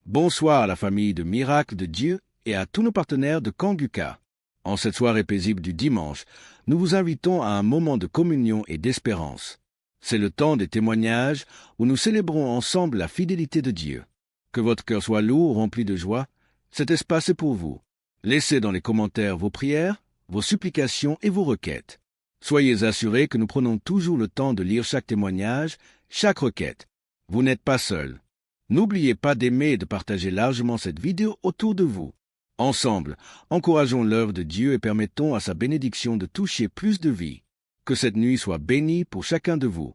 Bonsoir à la famille de Miracles de Dieu et à tous nos partenaires de Kanguka. En cette soirée paisible du dimanche, nous vous invitons à un moment de communion et d'espérance. C'est le temps des témoignages où nous célébrons ensemble la fidélité de Dieu. Que votre cœur soit lourd, rempli de joie, cet espace est pour vous. Laissez dans les commentaires vos prières, vos supplications et vos requêtes. Soyez assurés que nous prenons toujours le temps de lire chaque témoignage, chaque requête. Vous n'êtes pas seul. N'oubliez pas d'aimer et de partager largement cette vidéo autour de vous. Ensemble, encourageons l'œuvre de Dieu et permettons à sa bénédiction de toucher plus de vies. Que cette nuit soit bénie pour chacun de vous.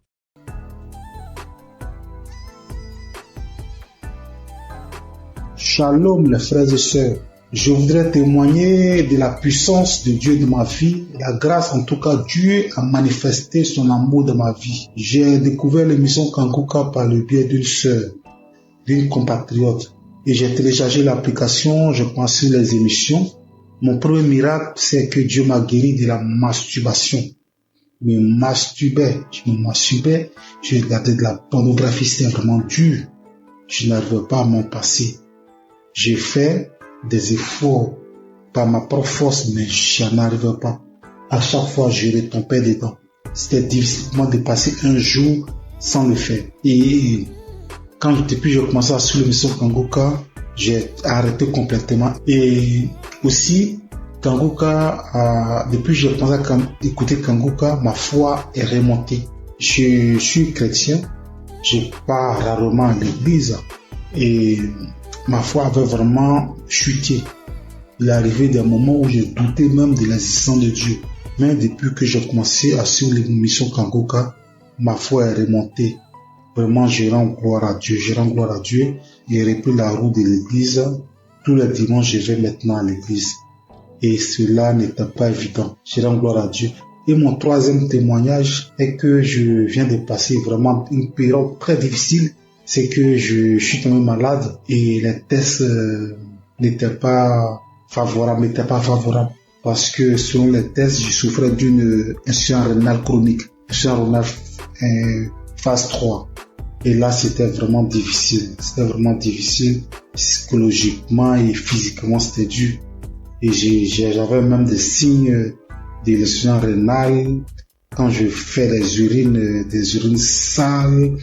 Shalom les frères et sœurs. Je voudrais témoigner de la puissance de Dieu dans ma vie, la grâce en tout cas Dieu a manifesté son amour dans ma vie. J'ai découvert l'émission Kanguka par le biais d'une sœur, d'une compatriote. Et j'ai téléchargé l'application, je pense sur les émissions. Mon premier miracle, c'est que Dieu m'a guéri de la masturbation. Je me masturbais, je regardais de la pornographie, c'était vraiment dur. Je n'arrivais pas à m'en passer. J'ai fait des efforts par ma propre force, mais je n'en arrivais pas. À chaque fois, je retombais dedans. C'était difficile pour moi de passer un jour sans le faire. Et depuis j'ai commencé à suivre l'émission Kanguka, j'ai arrêté complètement. Et aussi, Kanguka, depuis que j'ai commencé à écouter Kanguka, ma foi est remontée. Je suis chrétien, je pars rarement à l'église et ma foi avait vraiment chuté. Il est arrivé des moments où j'ai douté même de l'existence de Dieu. Mais depuis que j'ai commencé à suivre l'émission Kanguka, ma foi est remontée. Vraiment, je rends gloire à Dieu. J'ai repris la route de l'église. Tous les dimanches, je vais maintenant à l'église. Et cela n'était pas évident. Je rends gloire à Dieu. Et mon troisième témoignage est que je viens de passer vraiment une période très difficile. C'est que je suis tombé malade et les tests n'étaient pas favorables. Parce que selon les tests, je souffrais d'une insuffisance rénale chronique. Insuffisance rénale phase 3. Et là, c'était vraiment difficile. Psychologiquement et physiquement, c'était dur. Et j'avais même des signes de l'insuffisance rénale. Quand je fais des urines sales,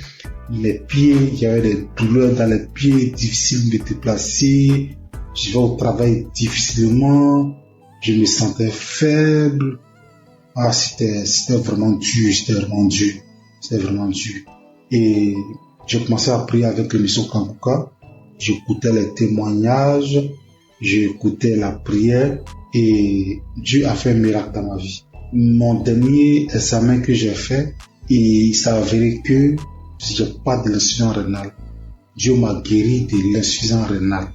les pieds, il y avait des douleurs dans les pieds, difficile de me déplacer. Je vais au travail difficilement. Je me sentais faible. C'était vraiment dur. Et j'ai commencé à prier avec l'émission Kanguka. J'écoutais les témoignages, j'écoutais la prière et Dieu a fait un miracle dans ma vie. Mon dernier examen que j'ai fait, il s'est avéré que j'ai pas de l'insuffisance rénale. Dieu m'a guéri de l'insuffisance rénale.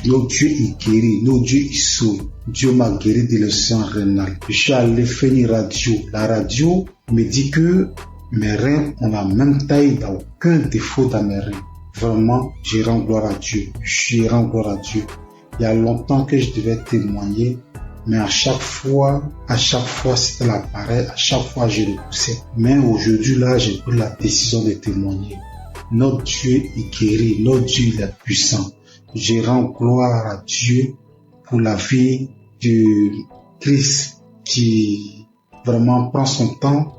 Notre Dieu il guérit, notre Dieu il sauve. Dieu m'a guéri de l'insuffisance rénale. Je suis allé faire une radio. La radio me dit que mes reins ont la même taille, il n'y a aucun défaut dans mes reins. Vraiment, je rends gloire à Dieu. Il y a longtemps que je devais témoigner, mais à chaque fois, c'était l'appareil, à chaque fois, je le poussais. Mais aujourd'hui, là, j'ai pris la décision de témoigner. Notre Dieu est guéri, notre Dieu il est puissant. Je rends gloire à Dieu pour la vie de Christ qui vraiment prend son temps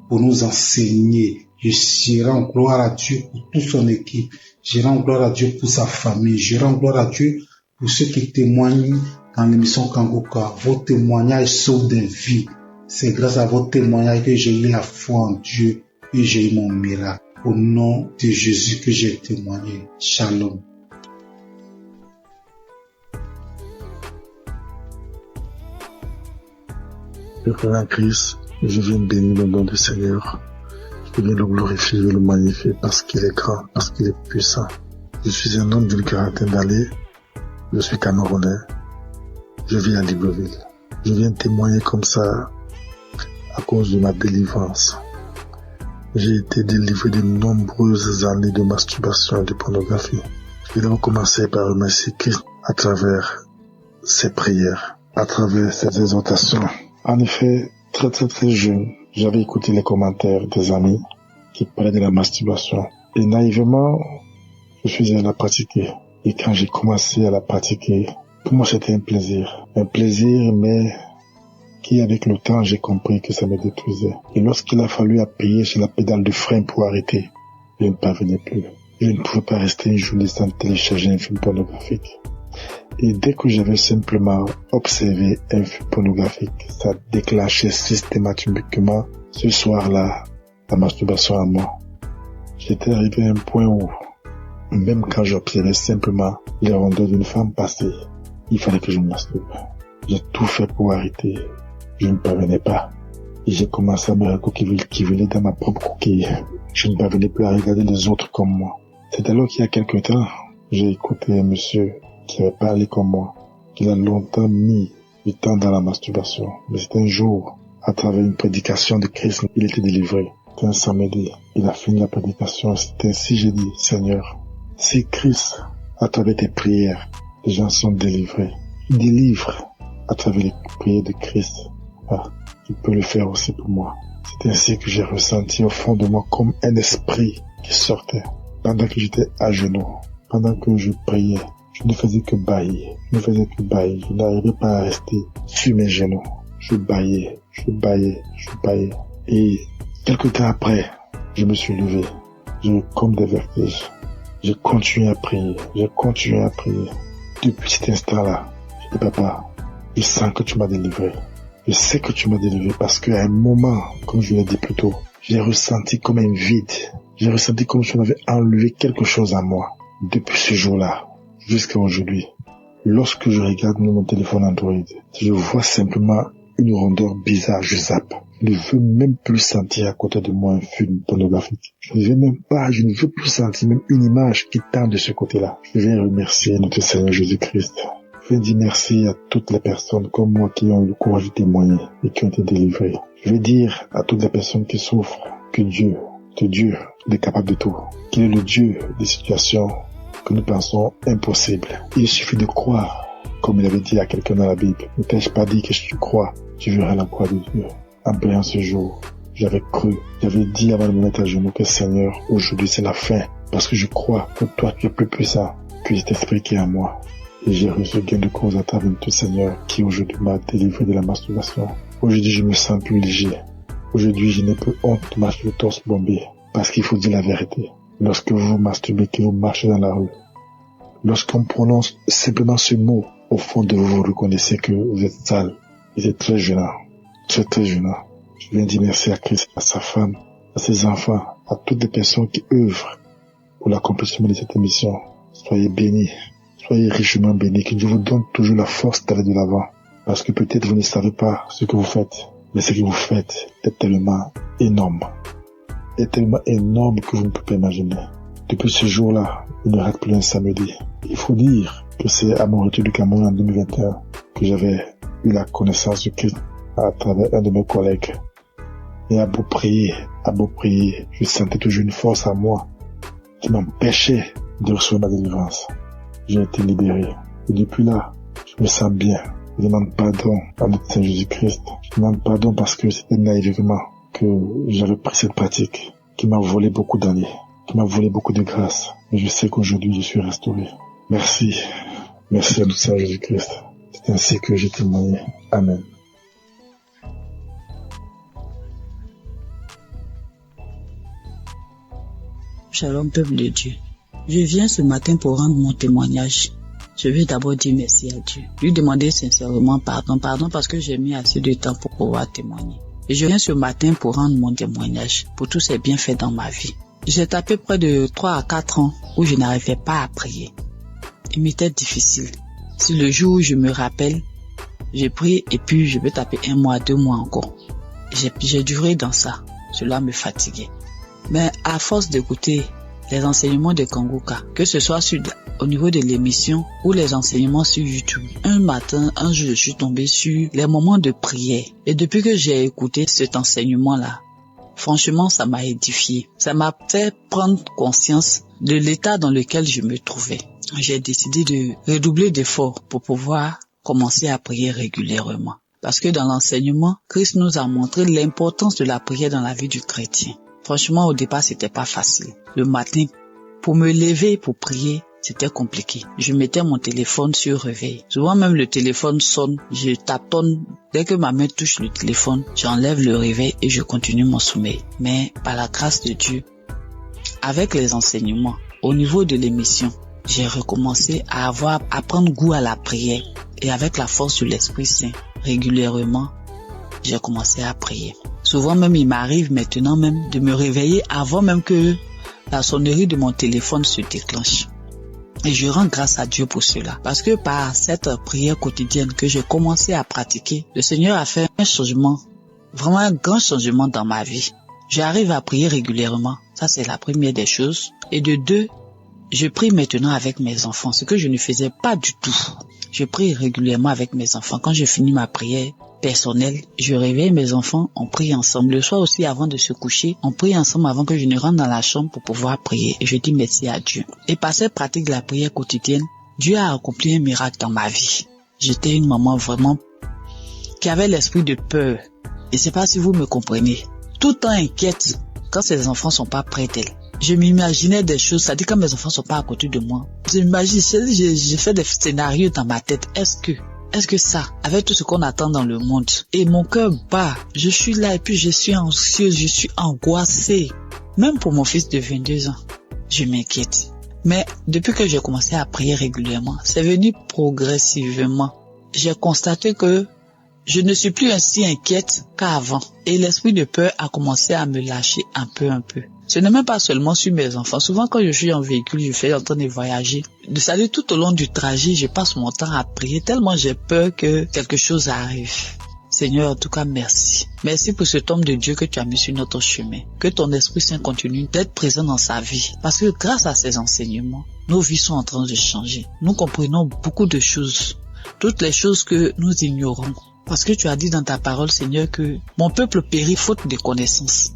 pour nous enseigner. Je rends gloire à Dieu pour toute son équipe. Je rends gloire à Dieu pour sa famille. Je rends gloire à Dieu pour ceux qui témoignent dans l'émission Kanguka. Vos témoignages sauvent des vies. C'est grâce à vos témoignages que j'ai eu la foi en Dieu et j'ai eu mon miracle. Au nom de Jésus que j'ai témoigné. Shalom. Le frère en Christ, je viens bénir le nom du Seigneur. Je viens le glorifier, le magnifier parce qu'il est grand, parce qu'il est puissant. Je suis un homme d'une quarantaine d'années. Je suis Camerounais. Je vis à Libreville. Je viens témoigner comme ça à cause de ma délivrance. J'ai été délivré de nombreuses années de masturbation et de pornographie. Je vais commencer par remercier Christ à travers ses prières, à travers ses exhortations. En effet, très jeune, j'avais écouté les commentaires des amis qui parlaient de la masturbation. Et naïvement, je suis allé la pratiquer. Et quand j'ai commencé à la pratiquer, pour moi c'était un plaisir. Un plaisir, mais qui avec le temps j'ai compris que ça me détruisait. Et lorsqu'il a fallu appuyer sur la pédale de frein pour arrêter, je ne parvenais plus. Je ne pouvais pas rester une journée sans télécharger un film pornographique. Et dès que j'avais simplement observé un film pornographique, ça déclenchait systématiquement ce soir-là la masturbation à moi. J'étais arrivé à un point où, même quand j'observais simplement les rondeurs d'une femme passer, il fallait que je me masturbe. J'ai tout fait pour arrêter. Je ne parvenais pas. Et j'ai commencé à me recouquiller dans ma propre coquille. Je ne parvenais plus à regarder les autres comme moi. C'est alors qu'il y a quelque temps, j'ai écouté un monsieur qui avait parlé comme moi, qu'il a longtemps mis du temps dans la masturbation. Mais c'est un jour, à travers une prédication de Christ, il était délivré. C'était un samedi. Il a fini la prédication. C'est ainsi j'ai dit, Seigneur, si Christ, à travers tes prières, les gens sont délivrés, délivre à travers les prières de Christ, tu peux le faire aussi pour moi. C'est ainsi que j'ai ressenti au fond de moi comme un esprit qui sortait. Pendant que j'étais à genoux, pendant que je priais, je ne faisais que bâiller. Je n'arrivais pas à rester sur mes genoux. Je bâillais. Et quelque temps après, je me suis levé. J'ai eu comme des vertiges. J'ai continué à prier. Depuis cet instant-là, je dis, papa, je sens que tu m'as délivré. Je sais que tu m'as délivré parce qu'à un moment, comme je l'ai dit plus tôt, j'ai ressenti comme un vide. J'ai ressenti comme si on avait enlevé quelque chose à moi. Depuis ce jour-là, jusqu'à aujourd'hui, lorsque je regarde mon téléphone Android, je vois simplement une rondeur bizarre, je zappe. Je ne veux même plus sentir à côté de moi un film pornographique. Je ne veux plus sentir même une image qui tend de ce côté-là. Je vais remercier notre Seigneur Jésus-Christ. Je vais dire merci à toutes les personnes comme moi qui ont eu le courage de témoigner et qui ont été délivrées. Je vais dire à toutes les personnes qui souffrent que Dieu, il est capable de tout. Qu'il est le Dieu des situations que nous pensons impossibles. Il suffit de croire, comme il avait dit à quelqu'un dans la Bible. Ne t'ai-je pas dit que si tu crois, tu verras la croix de Dieu. En priant ce jour, j'avais cru, j'avais dit avant de me mettre à genoux que Seigneur, aujourd'hui c'est la fin, parce que je crois que toi tu es plus puissant que cet esprit qui est en moi. Et j'ai reçu gain de cause à travers tout Seigneur qui aujourd'hui m'a délivré de la masturbation. Aujourd'hui je me sens plus léger. Aujourd'hui je n'ai plus honte de marcher le torse bombé, parce qu'il faut dire la vérité. Lorsque vous vous masturbez, que vous marchez dans la rue, lorsqu'on prononce simplement ce mot, au fond de vous, vous reconnaissez que vous êtes sale. Et c'est très gênant. Très gênant. Je viens dire merci à Christ, à sa femme, à ses enfants, à toutes les personnes qui œuvrent pour l'accomplissement de cette émission. Soyez bénis. Soyez richement bénis. Que Dieu vous donne toujours la force d'aller de l'avant. Parce que peut-être vous ne savez pas ce que vous faites. Mais ce que vous faites est tellement énorme. Est tellement énorme que vous ne pouvez pas imaginer. Depuis ce jour-là, il ne rate plus un samedi. Il faut dire que c'est à mon retour du Cameroun en 2021 que j'avais eu la connaissance de Christ à travers un de mes collègues. Et à beau prier, je sentais toujours une force en moi qui m'empêchait de recevoir ma délivrance. J'ai été libéré. Et depuis là, je me sens bien. Je demande pardon à notre Seigneur Jésus-Christ. Je demande pardon parce que c'était naïvement que j'avais pris cette pratique qui m'a volé beaucoup d'années, qui m'a volé beaucoup de grâce. Et je sais qu'aujourd'hui, je suis restauré. Merci. Merci à notre Seigneur Jésus-Christ. C'est ainsi que j'ai témoigné. Amen. Shalom, peuple de Dieu. Je viens ce matin pour rendre mon témoignage. Je vais d'abord dire merci à Dieu. Lui demander sincèrement pardon parce que j'ai mis assez de temps pour pouvoir témoigner. Et je viens ce matin pour rendre mon témoignage pour tous ces bienfaits dans ma vie. J'ai tapé près de 3 à 4 ans où je n'arrivais pas à prier. Il m'était difficile. Si le jour où je me rappelle, j'ai prié et puis je peux taper 1 mois, 2 mois encore. J'ai duré dans ça. Cela me fatiguait. Mais à force d'écouter les enseignements de Kanguka, que ce soit au niveau de l'émission ou les enseignements sur YouTube, un jour, je suis tombé sur les moments de prière. Et depuis que j'ai écouté cet enseignement-là, franchement, ça m'a édifié. Ça m'a fait prendre conscience de l'état dans lequel je me trouvais. J'ai décidé de redoubler d'efforts pour pouvoir commencer à prier régulièrement. Parce que dans l'enseignement, Christ nous a montré l'importance de la prière dans la vie du chrétien. Franchement, au départ, c'était pas facile. Le matin, pour me lever pour prier, c'était compliqué. Je mettais mon téléphone sur réveil. Souvent même le téléphone sonne, je tâtonne. Dès que ma main touche le téléphone, j'enlève le réveil et je continue mon sommeil. Mais par la grâce de Dieu, avec les enseignements, au niveau de l'émission, j'ai recommencé à prendre goût à la prière. Et avec la force de l'Esprit Saint, régulièrement, j'ai commencé à prier. Souvent même, il m'arrive maintenant même de me réveiller avant même que la sonnerie de mon téléphone se déclenche. Et je rends grâce à Dieu pour cela. Parce que par cette prière quotidienne que j'ai commencé à pratiquer, le Seigneur a fait un changement, vraiment un grand changement dans ma vie. J'arrive à prier régulièrement. Ça, c'est la première des choses. Et de deux, je prie maintenant avec mes enfants, ce que je ne faisais pas du tout. Je prie régulièrement avec mes enfants. Quand je finis ma prière personnelle, je réveille mes enfants, on prie ensemble. Le soir aussi, avant de se coucher, on prie ensemble avant que je ne rentre dans la chambre pour pouvoir prier. Et je dis merci à Dieu. Et par cette pratique de la prière quotidienne, Dieu a accompli un miracle dans ma vie. J'étais une maman vraiment qui avait l'esprit de peur. Et c'est pas si vous me comprenez. Tout le temps inquiète quand ses enfants sont pas près d'elle. Je m'imaginais des choses, c'est-à-dire quand mes enfants sont pas à côté de moi. J'ai fait des scénarios dans ma tête. Est-ce que ça, avec tout ce qu'on attend dans le monde, et mon cœur bat, je suis là et puis je suis anxieuse, je suis angoissée. Même pour mon fils de 22 ans, je m'inquiète. Mais depuis que j'ai commencé à prier régulièrement, c'est venu progressivement. J'ai constaté que je ne suis plus ainsi inquiète qu'avant. Et l'esprit de peur a commencé à me lâcher un peu. Ce n'est même pas seulement sur mes enfants. Souvent, quand je suis en véhicule, je fais en train de voyager. C'est-à-dire tout au long du trajet, je passe mon temps à prier tellement j'ai peur que quelque chose arrive. Seigneur, en tout cas, merci. Merci pour cet homme de Dieu que tu as mis sur notre chemin. Que ton Esprit Saint continue d'être présent dans sa vie. Parce que grâce à ces enseignements, nos vies sont en train de changer. Nous comprenons beaucoup de choses. Toutes les choses que nous ignorons. Parce que tu as dit dans ta parole, Seigneur, que mon peuple périt faute de connaissances.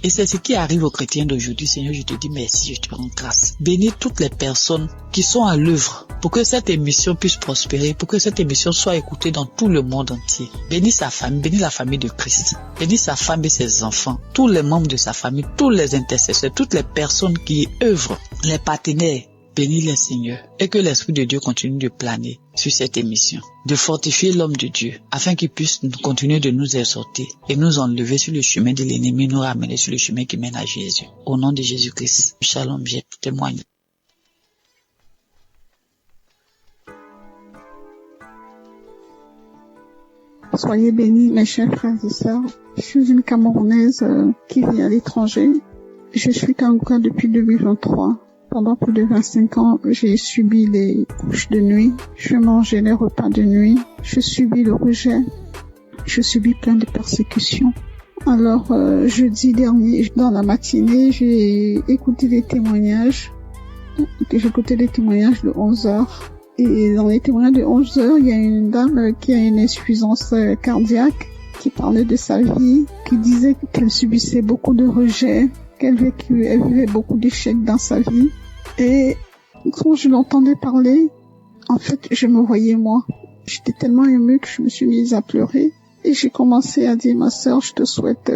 Et c'est ce qui arrive aux chrétiens d'aujourd'hui. Seigneur, je te dis merci, je te rends grâce. Bénis toutes les personnes qui sont à l'œuvre pour que cette émission puisse prospérer, pour que cette émission soit écoutée dans tout le monde entier. Bénis sa famille, bénis la famille de Christ. Bénis sa femme et ses enfants, tous les membres de sa famille, tous les intercesseurs, toutes les personnes qui œuvrent, les partenaires. Bénis les Seigneur et que l'Esprit de Dieu continue de planer sur cette émission, de fortifier l'homme de Dieu afin qu'il puisse continuer de nous exhorter et nous enlever sur le chemin de l'ennemi, nous ramener sur le chemin qui mène à Jésus. Au nom de Jésus-Christ, shalom, j'ai témoigné. Soyez bénis, mes chers frères et sœurs. Je suis une Camerounaise qui vit à l'étranger. Je suis Kanguka depuis 2023. Pendant plus de 25 ans, j'ai subi les couches de nuit, je mangeais les repas de nuit, je subis le rejet, je subis plein de persécutions. Alors, jeudi dernier, dans la matinée, j'ai écouté des témoignages. J'ai écouté des témoignages de 11h. Et dans les témoignages de 11h, il y a une dame qui a une insuffisance cardiaque, qui parlait de sa vie, qui disait qu'elle subissait beaucoup de rejet, qu'elle vivait beaucoup d'échecs dans sa vie. Et quand je l'entendais parler, en fait, je me voyais moi. J'étais tellement émue que je me suis mise à pleurer. Et j'ai commencé à dire, ma sœur, je te souhaite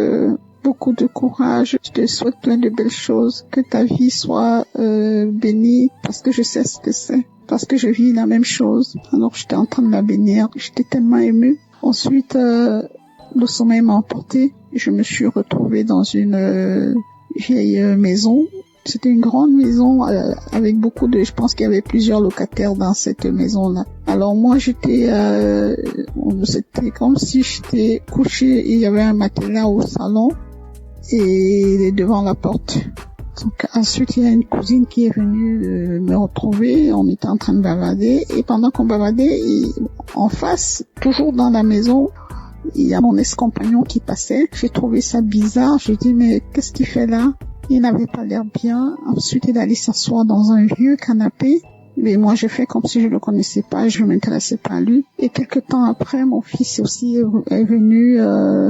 beaucoup de courage, je te souhaite plein de belles choses, que ta vie soit bénie, parce que je sais ce que c'est, parce que je vis la même chose. Alors j'étais en train de la bénir, j'étais tellement émue. Ensuite, le sommeil m'a emporté. Je me suis retrouvée dans une vieille maison. C'était une grande maison avec beaucoup de... Je pense qu'il y avait plusieurs locataires dans cette maison-là. Alors moi, c'était comme si j'étais couchée et il y avait un matelas au salon et devant la porte. Donc ensuite, il y a une cousine qui est venue me retrouver. On était en train de bavader et pendant qu'on bavadait, en face, toujours dans la maison, il y a mon ex-compagnon qui passait. J'ai trouvé ça bizarre. J'ai dit, mais qu'est-ce qu'il fait là? Il n'avait pas l'air bien. Ensuite, il allait s'asseoir dans un vieux canapé. Mais moi, j'ai fait comme si je le connaissais pas. Je m'intéressais pas à lui. Et quelque temps après, mon fils aussi est venu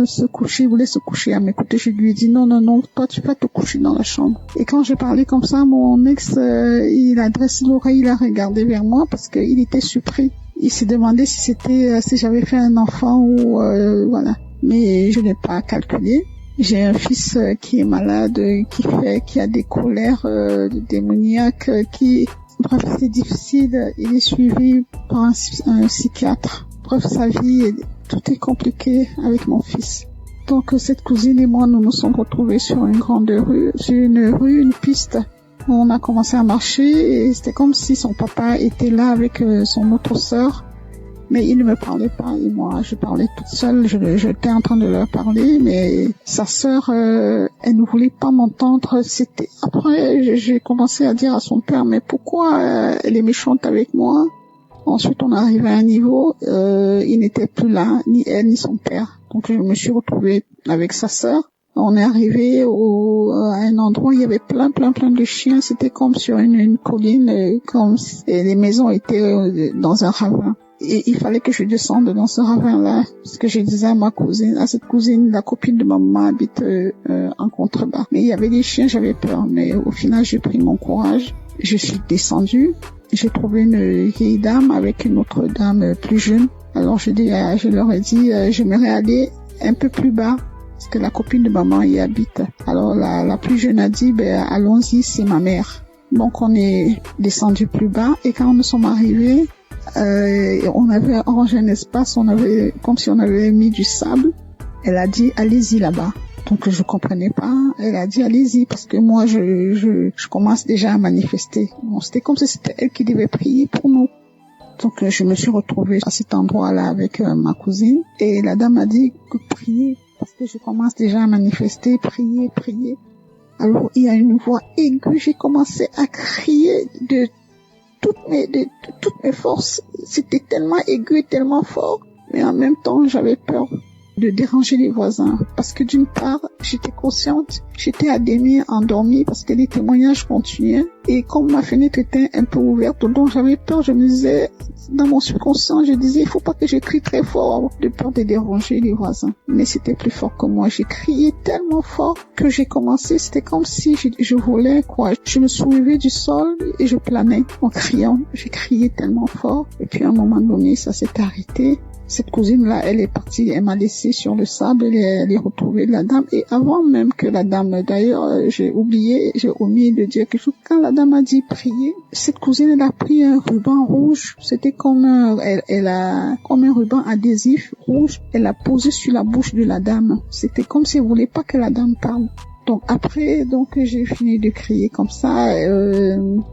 se coucher. Il voulait se coucher à mes côtés. Je lui ai dit, non, toi, tu vas te coucher dans la chambre. Et quand j'ai parlé comme ça, mon ex, il a dressé l'oreille, il a regardé vers moi parce qu'il était surpris. Il s'est demandé si j'avais fait un enfant ou voilà. Mais je n'ai pas calculé. J'ai un fils qui est malade, qui a des colères démoniaques, bref, c'est difficile. Il est suivi par un psychiatre. Bref, sa vie, tout est compliqué avec mon fils. Donc, cette cousine et moi, nous nous sommes retrouvés sur une grande rue, une piste. On a commencé à marcher et c'était comme si son papa était là avec son autre sœur. Mais il ne me parlait pas et moi, je parlais toute seule. J'étais en train de leur parler, mais sa sœur, elle ne voulait pas m'entendre. Après, j'ai commencé à dire à son père, mais pourquoi elle est méchante avec moi? Ensuite, on est arrivé à un niveau, il n'était plus là, ni elle, ni son père. Donc, je me suis retrouvée avec sa sœur. On est arrivé à un endroit où il y avait plein de chiens. C'était comme sur une colline, et les maisons étaient dans un ravin. Et il fallait que je descende dans ce ravin-là, parce que je disais à cette cousine, la copine de ma maman habite en contrebas. Mais il y avait des chiens, j'avais peur. Mais au final, j'ai pris mon courage. Je suis descendue. J'ai trouvé une vieille dame avec une autre dame plus jeune. Alors je leur ai dit, j'aimerais aller un peu plus bas, parce que la copine de maman y habite. Alors la plus jeune a dit, allons-y, c'est ma mère. Donc on est descendu plus bas et quand nous sommes arrivés, on avait arrangé un espace, comme si on avait mis du sable. Elle a dit, allez-y là-bas. Donc je comprenais pas. Elle a dit allez-y parce que moi je commence déjà à manifester. Bon, c'était comme si c'était elle qui devait prier pour nous. Donc je me suis retrouvée à cet endroit-là avec ma cousine et la dame a dit que prier parce que je commence déjà à manifester, prier. Alors il y a une voix aiguë, j'ai commencé à crier de toutes mes forces. C'était tellement aigu et tellement fort, mais en même temps j'avais peur de déranger les voisins parce que d'une part j'étais consciente, j'étais à demi endormie parce que les témoignages continuaient et comme ma fenêtre était un peu ouverte donc j'avais peur, je me disais dans mon subconscient, je disais il faut pas que je crie très fort de peur de déranger les voisins, mais c'était plus fort que moi, j'ai crié tellement fort que j'ai commencé, c'était comme si je volais quoi, je me soulevais du sol et je planais en criant, j'ai crié tellement fort et puis à un moment donné ça s'est arrêté. Cette cousine-là, elle est partie, elle m'a laissé sur le sable, elle est retrouvée la dame. Et avant même que la dame, d'ailleurs, j'ai omis de dire quelque chose. Quand la dame a dit prier, cette cousine, elle a pris un ruban rouge. C'était comme comme un ruban adhésif rouge. Elle l'a posé sur la bouche de la dame. C'était comme si elle voulait pas que la dame parle. Donc après, j'ai fini de crier comme ça.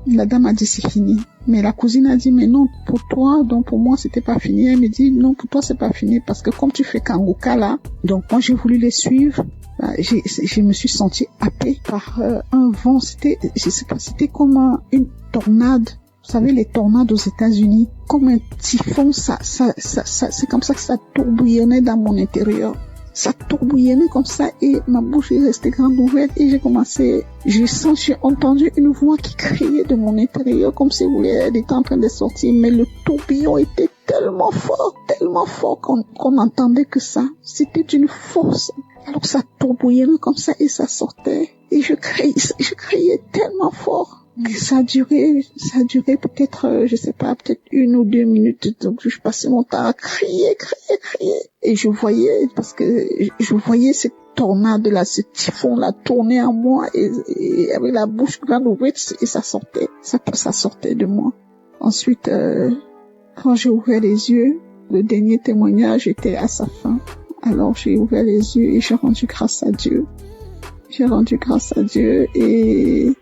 La dame a dit c'est fini. Mais la cousine a dit mais non pour toi, donc pour moi c'était pas fini. Elle me dit non pour toi c'est pas fini parce que comme tu fais Kanguka là, donc moi j'ai voulu les suivre. Je me suis sentie happée par un vent. C'était comme une tornade. Vous savez les tornades aux États-Unis, comme un typhon. C'est comme ça que ça tourbillonnait dans mon intérieur. Ça tourbillonnait comme ça et ma bouche est restée grande ouverte et j'ai entendu une voix qui criait de mon intérieur comme si elle était en train de sortir, mais le tourbillon était tellement fort qu'on entendait que ça. C'était d'une force. Alors ça tourbillonnait comme ça et ça sortait et je criais tellement fort. Ça a duré peut-être, je sais pas, peut-être 1 ou 2 minutes. Donc, je passais mon temps à crier. Et je voyais cette tornade-là, ce typhon-là tourner en moi et avec la bouche grande ouverte et ça sortait de moi. Ensuite, quand j'ai ouvert les yeux, le dernier témoignage était à sa fin. Alors, j'ai ouvert les yeux et j'ai rendu grâce à Dieu. Et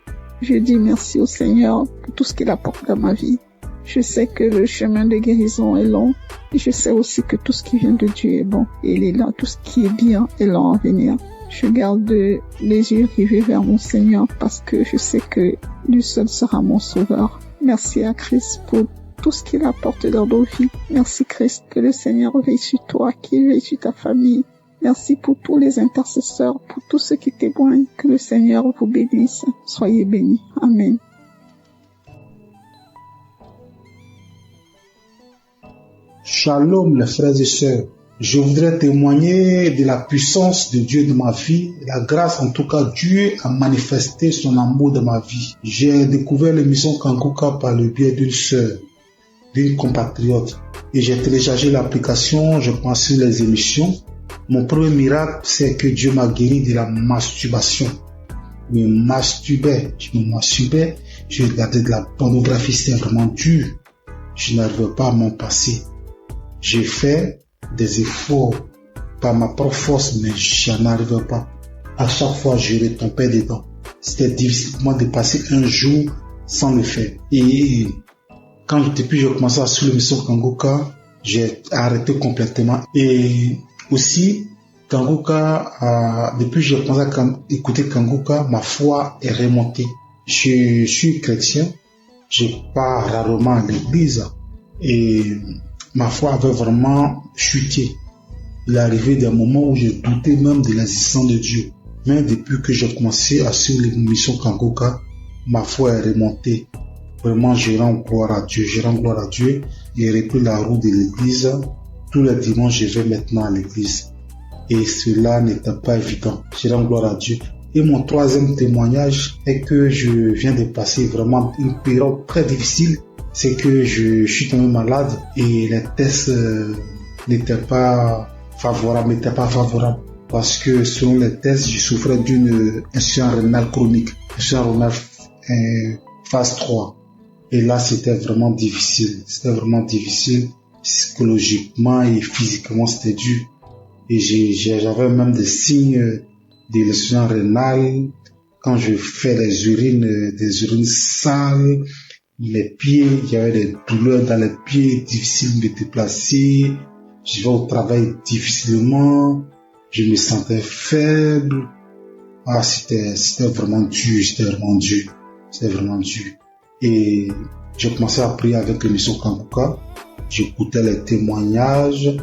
je dis merci au Seigneur pour tout ce qu'il apporte dans ma vie. Je sais que le chemin de guérison est long. Et je sais aussi que tout ce qui vient de Dieu est bon. Et il est là, tout ce qui est bien est long à venir. Je garde les yeux rivés vers mon Seigneur parce que je sais que lui seul sera mon sauveur. Merci à Christ pour tout ce qu'il apporte dans nos vies. Merci Christ, que le Seigneur veille sur toi, qu'il veille sur ta famille. Merci pour tous les intercesseurs, pour tous ceux qui témoignent. Que le Seigneur vous bénisse. Soyez bénis. Amen. Shalom les frères et sœurs. Je voudrais témoigner de la puissance de Dieu dans ma vie, la grâce en tout cas Dieu a manifesté son amour dans ma vie. J'ai découvert l'émission Kanguka par le biais d'une sœur, d'une compatriote. Et j'ai téléchargé l'application, je pensais les émissions. Mon premier miracle, c'est que Dieu m'a guéri de la masturbation. Je me masturbais, je regardais de la pornographie, c'était vraiment dur. Je n'arrivais pas à m'en passer. J'ai fait des efforts par ma propre force, mais je n'arrivais pas. À chaque fois, je retombais dedans. C'était difficile pour moi de passer un jour sans le faire. Et depuis que j'ai commencé à suivre l'émission Kanguka, j'ai arrêté complètement. Et aussi, Kanguka, depuis que j'ai commencé à écouter Kanguka, ma foi est remontée. Je suis chrétien, je pars rarement à l'église et ma foi avait vraiment chuté. Il est arrivé des moments où je doutais même de l'existence de Dieu. Mais depuis que j'ai commencé à suivre l'émission Kanguka, ma foi est remontée. Vraiment, je rends gloire à Dieu. J'ai repris la route de l'église. Tous les dimanches, je vais maintenant à l'église. Et cela n'était pas évident. Je rends gloire à Dieu. Et mon troisième témoignage est que je viens de passer vraiment une période très difficile. C'est que je suis tombé malade et les tests n'étaient pas favorables. Parce que selon les tests, je souffrais d'une insuffisance rénale chronique. Insuffisance rénale phase 3. Et là, c'était vraiment difficile. Psychologiquement et physiquement, c'était dur. Et j'avais même des signes de l'insuffisance rénale. Quand je fais des urines sales, les pieds, il y avait des douleurs dans les pieds, difficile de me déplacer. Je vais au travail difficilement. Je me sentais faible. C'était vraiment dur. Et j'ai commencé à prier avec l'émission Kanguka. J'écoutais les témoignages,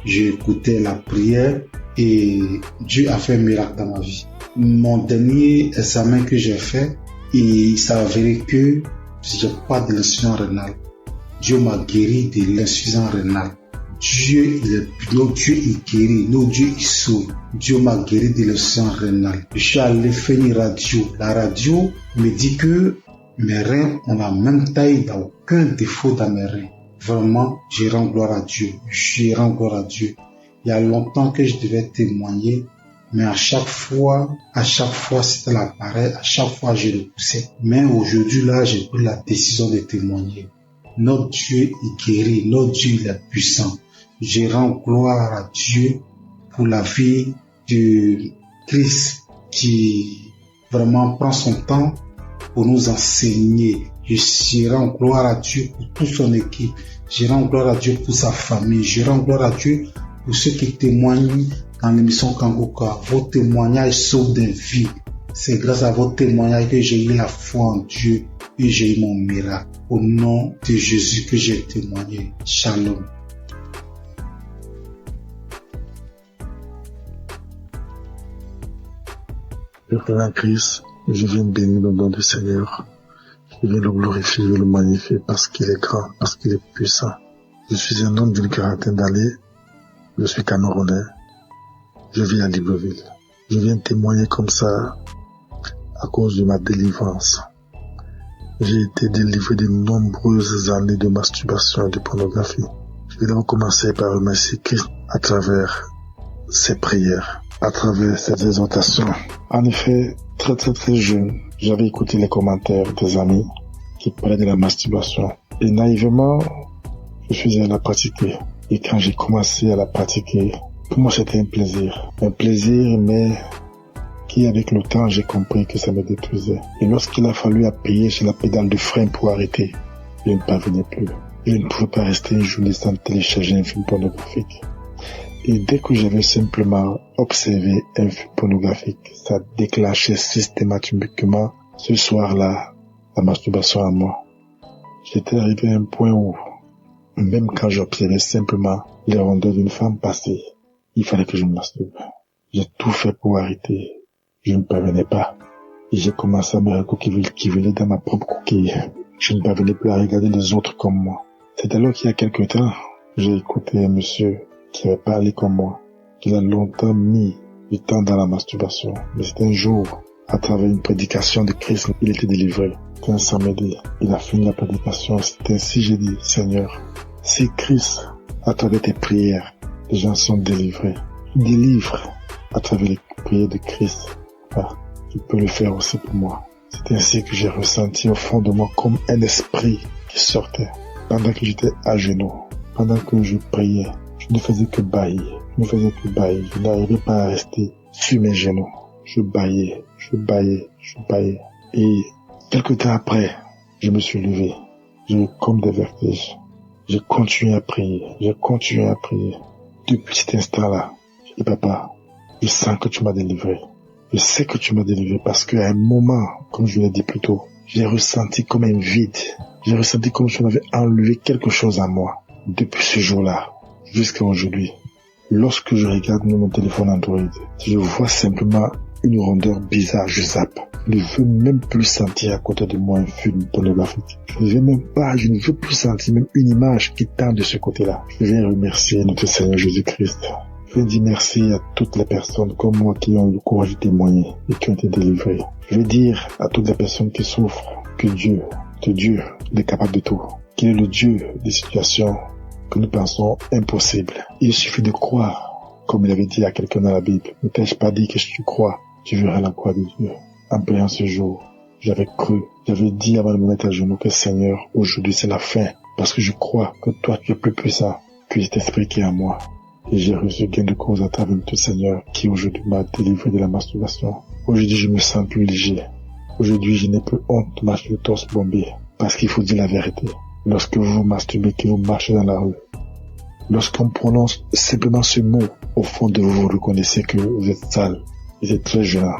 j'écoutais la prière et Dieu a fait un miracle dans ma vie. Mon dernier examen que j'ai fait, il s'est avéré que j'ai pas de l'insuffisance rénale. Dieu m'a guéri de l'insuffisance rénale. Notre Dieu il guérit, notre Dieu il sauve. Dieu m'a guéri de l'insuffisance rénale. Je suis allé faire une radio. La radio me dit que mes reins ont la même taille, il n'y a aucun défaut dans mes reins. Vraiment, je rends gloire à Dieu. Il y a longtemps que je devais témoigner, mais à chaque fois, c'était la pareille, à chaque fois, je repoussais. Mais aujourd'hui, là, j'ai pris la décision de témoigner. Notre Dieu est guéri, notre Dieu il est puissant. Je rends gloire à Dieu pour la vie de Christ qui vraiment prend son temps pour nous enseigner. Je rends gloire à Dieu pour toute son équipe. Je rends gloire à Dieu pour sa famille. Je rends gloire à Dieu pour ceux qui témoignent dans l'émission Kanguka. Vos témoignages sauvent des vies. C'est grâce à vos témoignages que j'ai eu la foi en Dieu et j'ai eu mon miracle. Au nom de Jésus que j'ai témoigné. Shalom. Père Christ, je viens bénir le nom du Seigneur. Je viens le glorifier, je le magnifier parce qu'il est grand, parce qu'il est puissant. Je suis un homme d'une quarantaine d'années. Je suis Camerounais. Je vis à Libreville. Je viens témoigner comme ça à cause de ma délivrance. J'ai été délivré de nombreuses années de masturbation et de pornographie. Je vais donc commencer par remercier Christ à travers ses prières, à travers ses exhortations. En effet, très jeune, j'avais écouté les commentaires des amis qui parlaient de la masturbation. Et naïvement, je faisais à la pratiquer. Et quand j'ai commencé à la pratiquer, pour moi c'était un plaisir. Un plaisir, mais qui avec le temps, j'ai compris que ça me détruisait. Et lorsqu'il a fallu appuyer sur la pédale de frein pour arrêter, je ne parvenais plus. Je ne pouvais pas rester une journée sans télécharger un film pornographique. Et dès que j'avais simplement observé un film pornographique, ça déclenchait systématiquement ce soir-là la masturbation à moi. J'étais arrivé à un point où, même quand j'observais simplement les rondeurs d'une femme passer, il fallait que je me masturbe. J'ai tout fait pour arrêter. Je ne parvenais pas. Et j'ai commencé à me recourir dans ma propre coquille. Je ne parvenais plus à regarder les autres comme moi. C'est alors qu'il y a quelque temps, j'ai écouté un monsieur qui avait parlé comme moi, qu'il a longtemps mis du temps dans la masturbation. Mais c'était un jour, à travers une prédication de Christ, il était délivré. C'était un samedi. Il a fini la prédication. C'était ainsi, j'ai dit, Seigneur, si Christ, à travers tes prières, les gens sont délivrés, délivre à travers les prières de Christ, tu peux le faire aussi pour moi. C'est ainsi que j'ai ressenti au fond de moi comme un esprit qui sortait. Pendant que j'étais à genoux, pendant que je priais, je ne faisais que bâillir. Je n'arrivais pas à rester sur mes genoux. Je bâillais. Et quelque temps après, je me suis levé. J'ai eu comme des vertiges. J'ai continué à prier. Depuis cet instant-là, j'ai dit, papa, je sens que tu m'as délivré. Je sais que tu m'as délivré parce qu'à un moment, comme je l'ai dit plus tôt, j'ai ressenti comme un vide. J'ai ressenti comme si on avait enlevé quelque chose à moi. Depuis ce jour-là, jusqu'à aujourd'hui, lorsque je regarde mon téléphone Android, je vois simplement une rondeur bizarre, je zappe. Je ne veux même plus sentir à côté de moi un film pornographique. Je ne veux plus sentir même une image qui tend de ce côté-là. Je vais remercier notre Seigneur Jésus-Christ. Je vais dire merci à toutes les personnes comme moi qui ont eu le courage de témoigner et qui ont été délivrées. Je vais dire à toutes les personnes qui souffrent que Dieu est capable de tout. Qu'il est le Dieu des situations que nous pensons impossibles. Il suffit de croire, comme il avait dit à quelqu'un dans la Bible. Ne t'ai-je pas dit que si tu crois, tu verras la gloire de Dieu. En priant ce jour, j'avais cru, j'avais dit avant de me mettre à genoux que Seigneur, aujourd'hui c'est la fin, parce que je crois que toi tu es plus puissant que cet esprit qui est en moi. Et j'ai reçu gain de cause à travers notre Seigneur qui aujourd'hui m'a délivré de la masturbation. Aujourd'hui je me sens plus léger. Aujourd'hui je n'ai plus honte de marcher le torse bombé, parce qu'il faut dire la vérité. Lorsque vous vous masturbez, que vous marchez dans la rue, lorsqu'on prononce simplement ce mot, au fond de vous, vous reconnaissez que vous êtes sale. Vous êtes très gênant.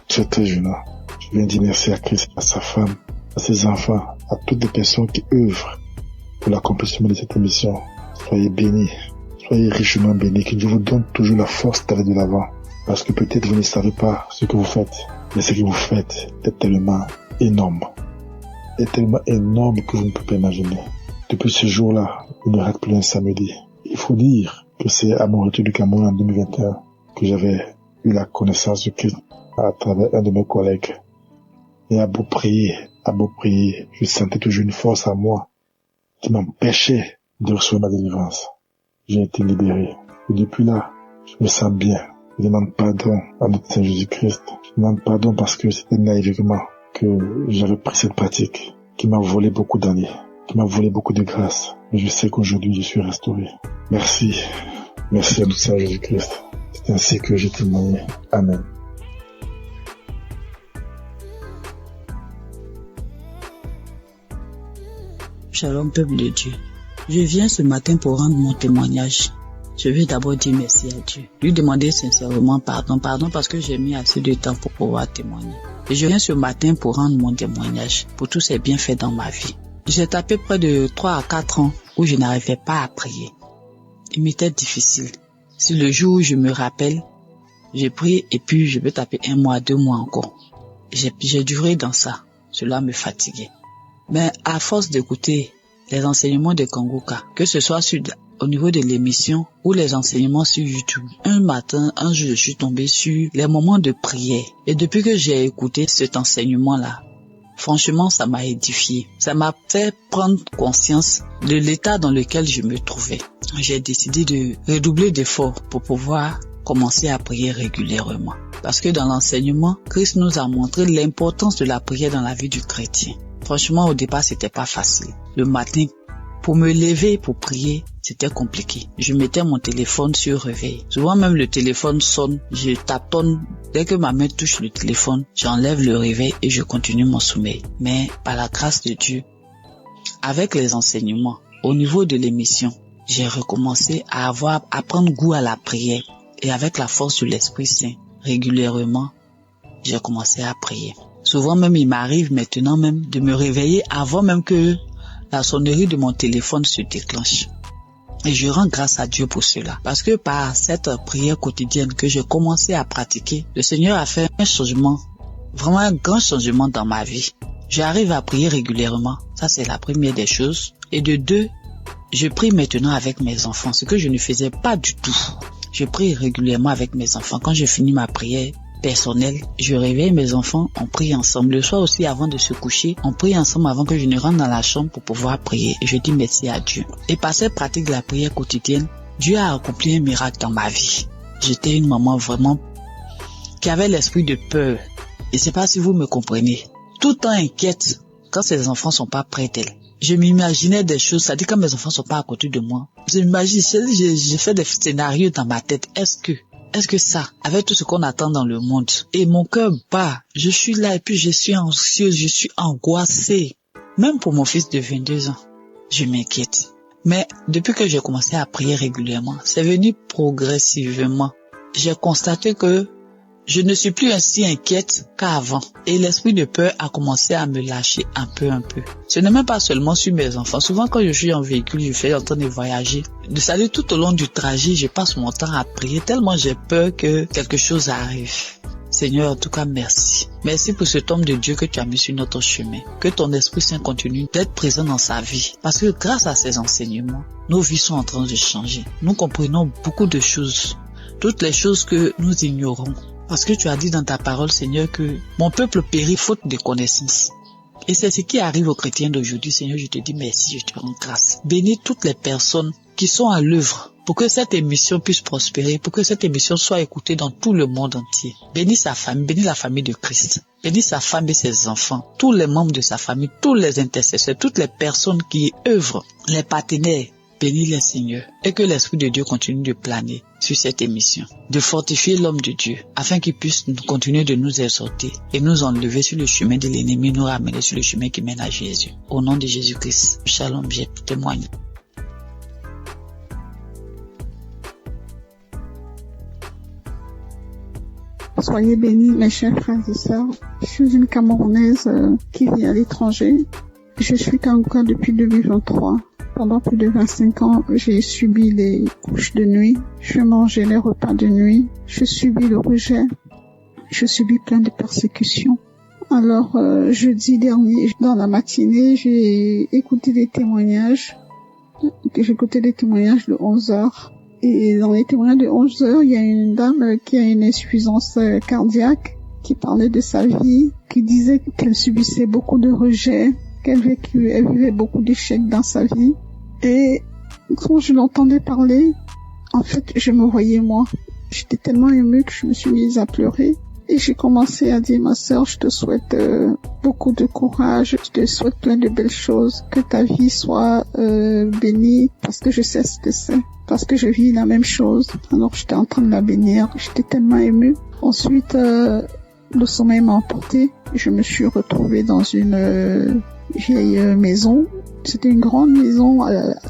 Très gênant. Je viens dire merci à Christ, à sa femme, à ses enfants, à toutes les personnes qui œuvrent pour l'accomplissement de cette émission. Soyez bénis. Soyez richement bénis. Que Dieu vous donne toujours la force d'aller de l'avant. Parce que peut-être vous ne savez pas ce que vous faites. Mais ce que vous faites est tellement énorme. Est tellement énorme que vous ne pouvez pas imaginer. Depuis ce jour-là, il ne rate plus un samedi. Il faut dire que c'est à mon retour du Cameroun en 2021 que j'avais eu la connaissance de Christ à travers un de mes collègues. Et à beau prier, je sentais toujours une force à moi qui m'empêchait de recevoir ma délivrance. J'ai été libéré. Et depuis là, je me sens bien. Je demande pardon à notre Seigneur Jésus-Christ. Je demande pardon parce que c'était naïvement que j'avais pris cette pratique qui m'a volé beaucoup d'années, qui m'a volé beaucoup de grâce. Mais je sais qu'aujourd'hui, je suis restauré. Merci. Merci à notre Seigneur Jésus-Christ. C'est ainsi que j'ai témoigné. Amen. Shalom, peuple de Dieu. Je viens ce matin pour rendre mon témoignage. Je veux d'abord dire merci à Dieu. Lui demander sincèrement pardon parce que j'ai mis assez de temps pour pouvoir témoigner. Et je viens ce matin pour rendre mon témoignage pour tous ces bienfaits dans ma vie. J'ai tapé près de 3 à 4 ans où je n'arrivais pas à prier. Il m'était difficile. Si le jour où je me rappelle, j'ai prié et puis je peux taper 1 mois, 2 mois encore. J'ai duré dans ça. Cela me fatiguait. Mais à force d'écouter les enseignements de Kanguka, que ce soit au niveau de l'émission ou les enseignements sur YouTube, un jour je suis tombé sur les moments de prière. Et depuis que j'ai écouté cet enseignement-là, franchement, ça m'a édifié. Ça m'a fait prendre conscience de l'état dans lequel je me trouvais. J'ai décidé de redoubler d'efforts pour pouvoir commencer à prier régulièrement. Parce que dans l'enseignement, Christ nous a montré l'importance de la prière dans la vie du chrétien. Franchement, au départ, c'était pas facile. Le matin, pour me lever pour prier, c'était compliqué. Je mettais mon téléphone sur réveil. Souvent même le téléphone sonne, je taponne. Dès que ma main touche le téléphone, j'enlève le réveil et je continue mon sommeil. Mais par la grâce de Dieu, avec les enseignements, au niveau de l'émission, j'ai recommencé à prendre goût à la prière. Et avec la force de l'Esprit Saint, régulièrement, j'ai commencé à prier. Souvent même, il m'arrive maintenant même de me réveiller avant même que la sonnerie de mon téléphone se déclenche. Et je rends grâce à Dieu pour cela. Parce que par cette prière quotidienne que j'ai commencé à pratiquer, le Seigneur a fait un changement, vraiment un grand changement dans ma vie. J'arrive à prier régulièrement. Ça, c'est la première des choses. Et de 2, je prie maintenant avec mes enfants, ce que je ne faisais pas du tout. Je prie régulièrement avec mes enfants. Quand je finis ma prière personnelle, je réveille mes enfants, on prie ensemble. Le soir aussi, avant de se coucher, on prie ensemble avant que je ne rentre dans la chambre pour pouvoir prier. Et je dis merci à Dieu. Et par cette pratique de la prière quotidienne, Dieu a accompli un miracle dans ma vie. J'étais une maman vraiment qui avait l'esprit de peur. Et c'est pas si vous me comprenez. Tout le temps inquiète quand ses enfants sont pas près d'elle. Je m'imaginais des choses, ça dit quand mes enfants sont pas à côté de moi. Je m'imagine, j'ai fait des scénarios dans ma tête. Est-ce que ça, avec tout ce qu'on attend dans le monde, et mon cœur bat, je suis là et puis je suis anxieuse, je suis angoissée. Même pour mon fils de 22 ans, je m'inquiète. Mais depuis que j'ai commencé à prier régulièrement, c'est venu progressivement. J'ai constaté que je ne suis plus ainsi inquiète qu'avant. Et l'esprit de peur a commencé à me lâcher un peu. Ce n'est même pas seulement sur mes enfants. Souvent quand je suis en véhicule, je fais en train de voyager. C'est-à-dire tout au long du trajet, je passe mon temps à prier tellement j'ai peur que quelque chose arrive. Seigneur, en tout cas, merci. Merci pour cet homme de Dieu que tu as mis sur notre chemin. Que ton Esprit Saint continue d'être présent dans sa vie. Parce que grâce à ces enseignements, nos vies sont en train de changer. Nous comprenons beaucoup de choses. Toutes les choses que nous ignorons. Parce que tu as dit dans ta parole, Seigneur, que mon peuple périt faute de connaissances. Et c'est ce qui arrive aux chrétiens d'aujourd'hui. Seigneur, je te dis merci, je te rends grâce. Bénis toutes les personnes qui sont à l'œuvre pour que cette émission puisse prospérer, pour que cette émission soit écoutée dans tout le monde entier. Bénis sa famille, bénis la famille de Christ. Bénis sa femme et ses enfants, tous les membres de sa famille, tous les intercesseurs, toutes les personnes qui œuvrent, les partenaires. Bénis les Seigneur et que l'Esprit de Dieu continue de planer sur cette émission, de fortifier l'homme de Dieu afin qu'il puisse continuer de nous exhorter et nous enlever sur le chemin de l'ennemi, nous ramener sur le chemin qui mène à Jésus. Au nom de Jésus-Christ, shalom, j'ai témoigné. Soyez bénis, mes chers frères et sœurs. Je suis une Camerounaise qui vit à l'étranger. Je suis Kangouka depuis 2023. Pendant plus de 25 ans, j'ai subi les couches de nuit. Je mangeais les repas de nuit. Je subis le rejet. Je subis plein de persécutions. Alors, jeudi dernier, dans la matinée, j'ai écouté des témoignages. J'ai écouté des témoignages de 11 heures. Et dans les témoignages de 11 heures, il y a une dame qui a une insuffisance cardiaque, qui parlait de sa vie, qui disait qu'elle subissait beaucoup de rejets, qu'elle vivait beaucoup d'échecs dans sa vie. Et quand je l'entendais parler, en fait, je me voyais moi. J'étais tellement émue que je me suis mise à pleurer. Et j'ai commencé à dire, ma sœur, je te souhaite beaucoup de courage, je te souhaite plein de belles choses, que ta vie soit bénie, parce que je sais ce que c'est, parce que je vis la même chose. Alors j'étais en train de la bénir, j'étais tellement émue. Ensuite, le sommeil m'a emporté, je me suis retrouvée dans une vieille maison. C'était une grande maison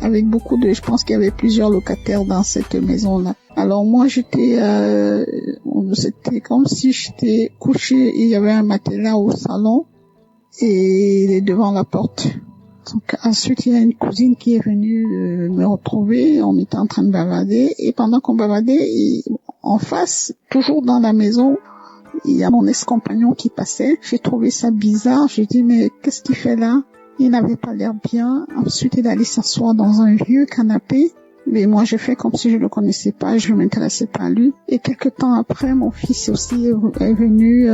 avec beaucoup de... Je pense qu'il y avait plusieurs locataires dans cette maison-là. Alors moi, c'était comme si j'étais couchée et il y avait un matelas au salon et devant la porte. Donc ensuite, il y a une cousine qui est venue me retrouver. On était en train de bavarder et pendant qu'on bavardait, en face, toujours dans la maison, il y a mon ex-compagnon qui passait. J'ai trouvé ça bizarre. J'ai dit, mais qu'est-ce qu'il fait là? Il n'avait pas l'air bien. Ensuite, il allait s'asseoir dans un vieux canapé. Mais moi, j'ai fait comme si je le connaissais pas, je m'intéressais pas à lui. Et quelque temps après, mon fils aussi est venu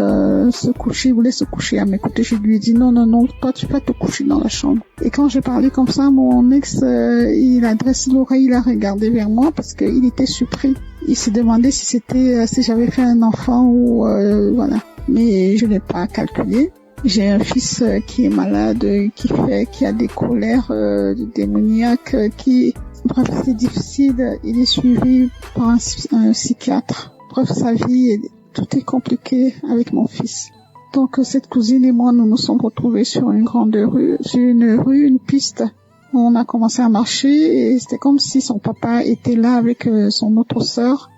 se coucher, il voulait se coucher à mes côtés. Je lui ai dit, non, toi, tu vas te coucher dans la chambre. Et quand j'ai parlé comme ça, mon ex, il a dressé l'oreille, il a regardé vers moi parce qu'il était surpris. Il s'est demandé si j'avais fait un enfant ou voilà. Mais je l'ai pas calculé. J'ai un fils qui est malade, qui a des colères démoniaques, bref, c'est difficile. Il est suivi par un psychiatre. Bref, sa vie, tout est compliqué avec mon fils. Donc, cette cousine et moi, nous nous sommes retrouvés sur une grande rue, une piste. On a commencé à marcher et c'était comme si son papa était là avec son autre sœur.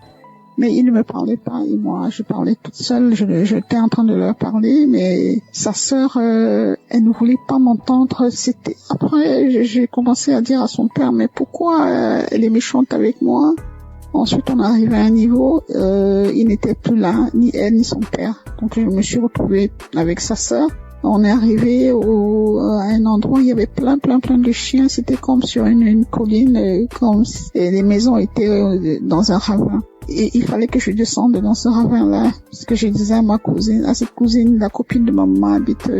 Mais il ne me parlait pas et moi je parlais toute seule, j'étais en train de leur parler, mais sa sœur, elle ne voulait pas m'entendre. Après j'ai commencé à dire à son père, mais pourquoi elle est méchante avec moi? Ensuite on est arrivé à un niveau, il n'était plus là, ni elle ni son père. Donc je me suis retrouvée avec sa sœur. On est arrivé à un endroit où il y avait plein de chiens. C'était comme sur une colline, comme si les maisons étaient dans un ravin. Et il fallait que je descende dans ce ravin-là, parce que je disais à cette cousine, la copine de maman habite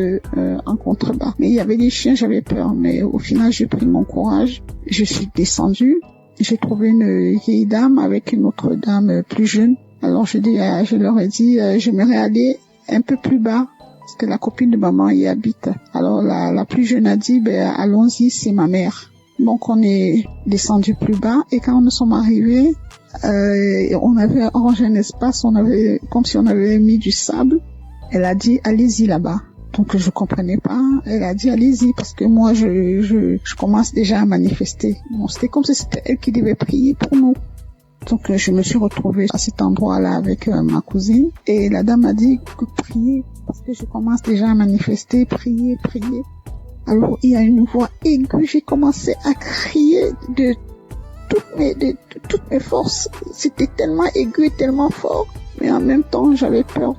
en contrebas. Mais il y avait des chiens, j'avais peur. Mais au final, j'ai pris mon courage. Je suis descendue. j'ai trouvé une vieille dame avec une autre dame plus jeune. Alors je leur ai dit, j'aimerais aller un peu plus bas, parce que la copine de maman y habite. Alors la plus jeune a dit, allons-y, c'est ma mère. Donc on est descendu plus bas, et quand nous sommes arrivés, on avait arrangé un espace, comme si on avait mis du sable. Elle a dit, allez-y là-bas. Donc je comprenais pas. Elle a dit, allez-y, parce que moi je commence déjà à manifester. Bon, c'était comme si c'était elle qui devait prier pour nous. Donc je me suis retrouvée à cet endroit-là avec ma cousine, et la dame a dit que prier, parce que je commence déjà à manifester, prier. Alors il y a une voix aiguë, j'ai commencé à crier de toutes mes forces. C'était tellement aigu et tellement fort, mais en même temps j'avais peur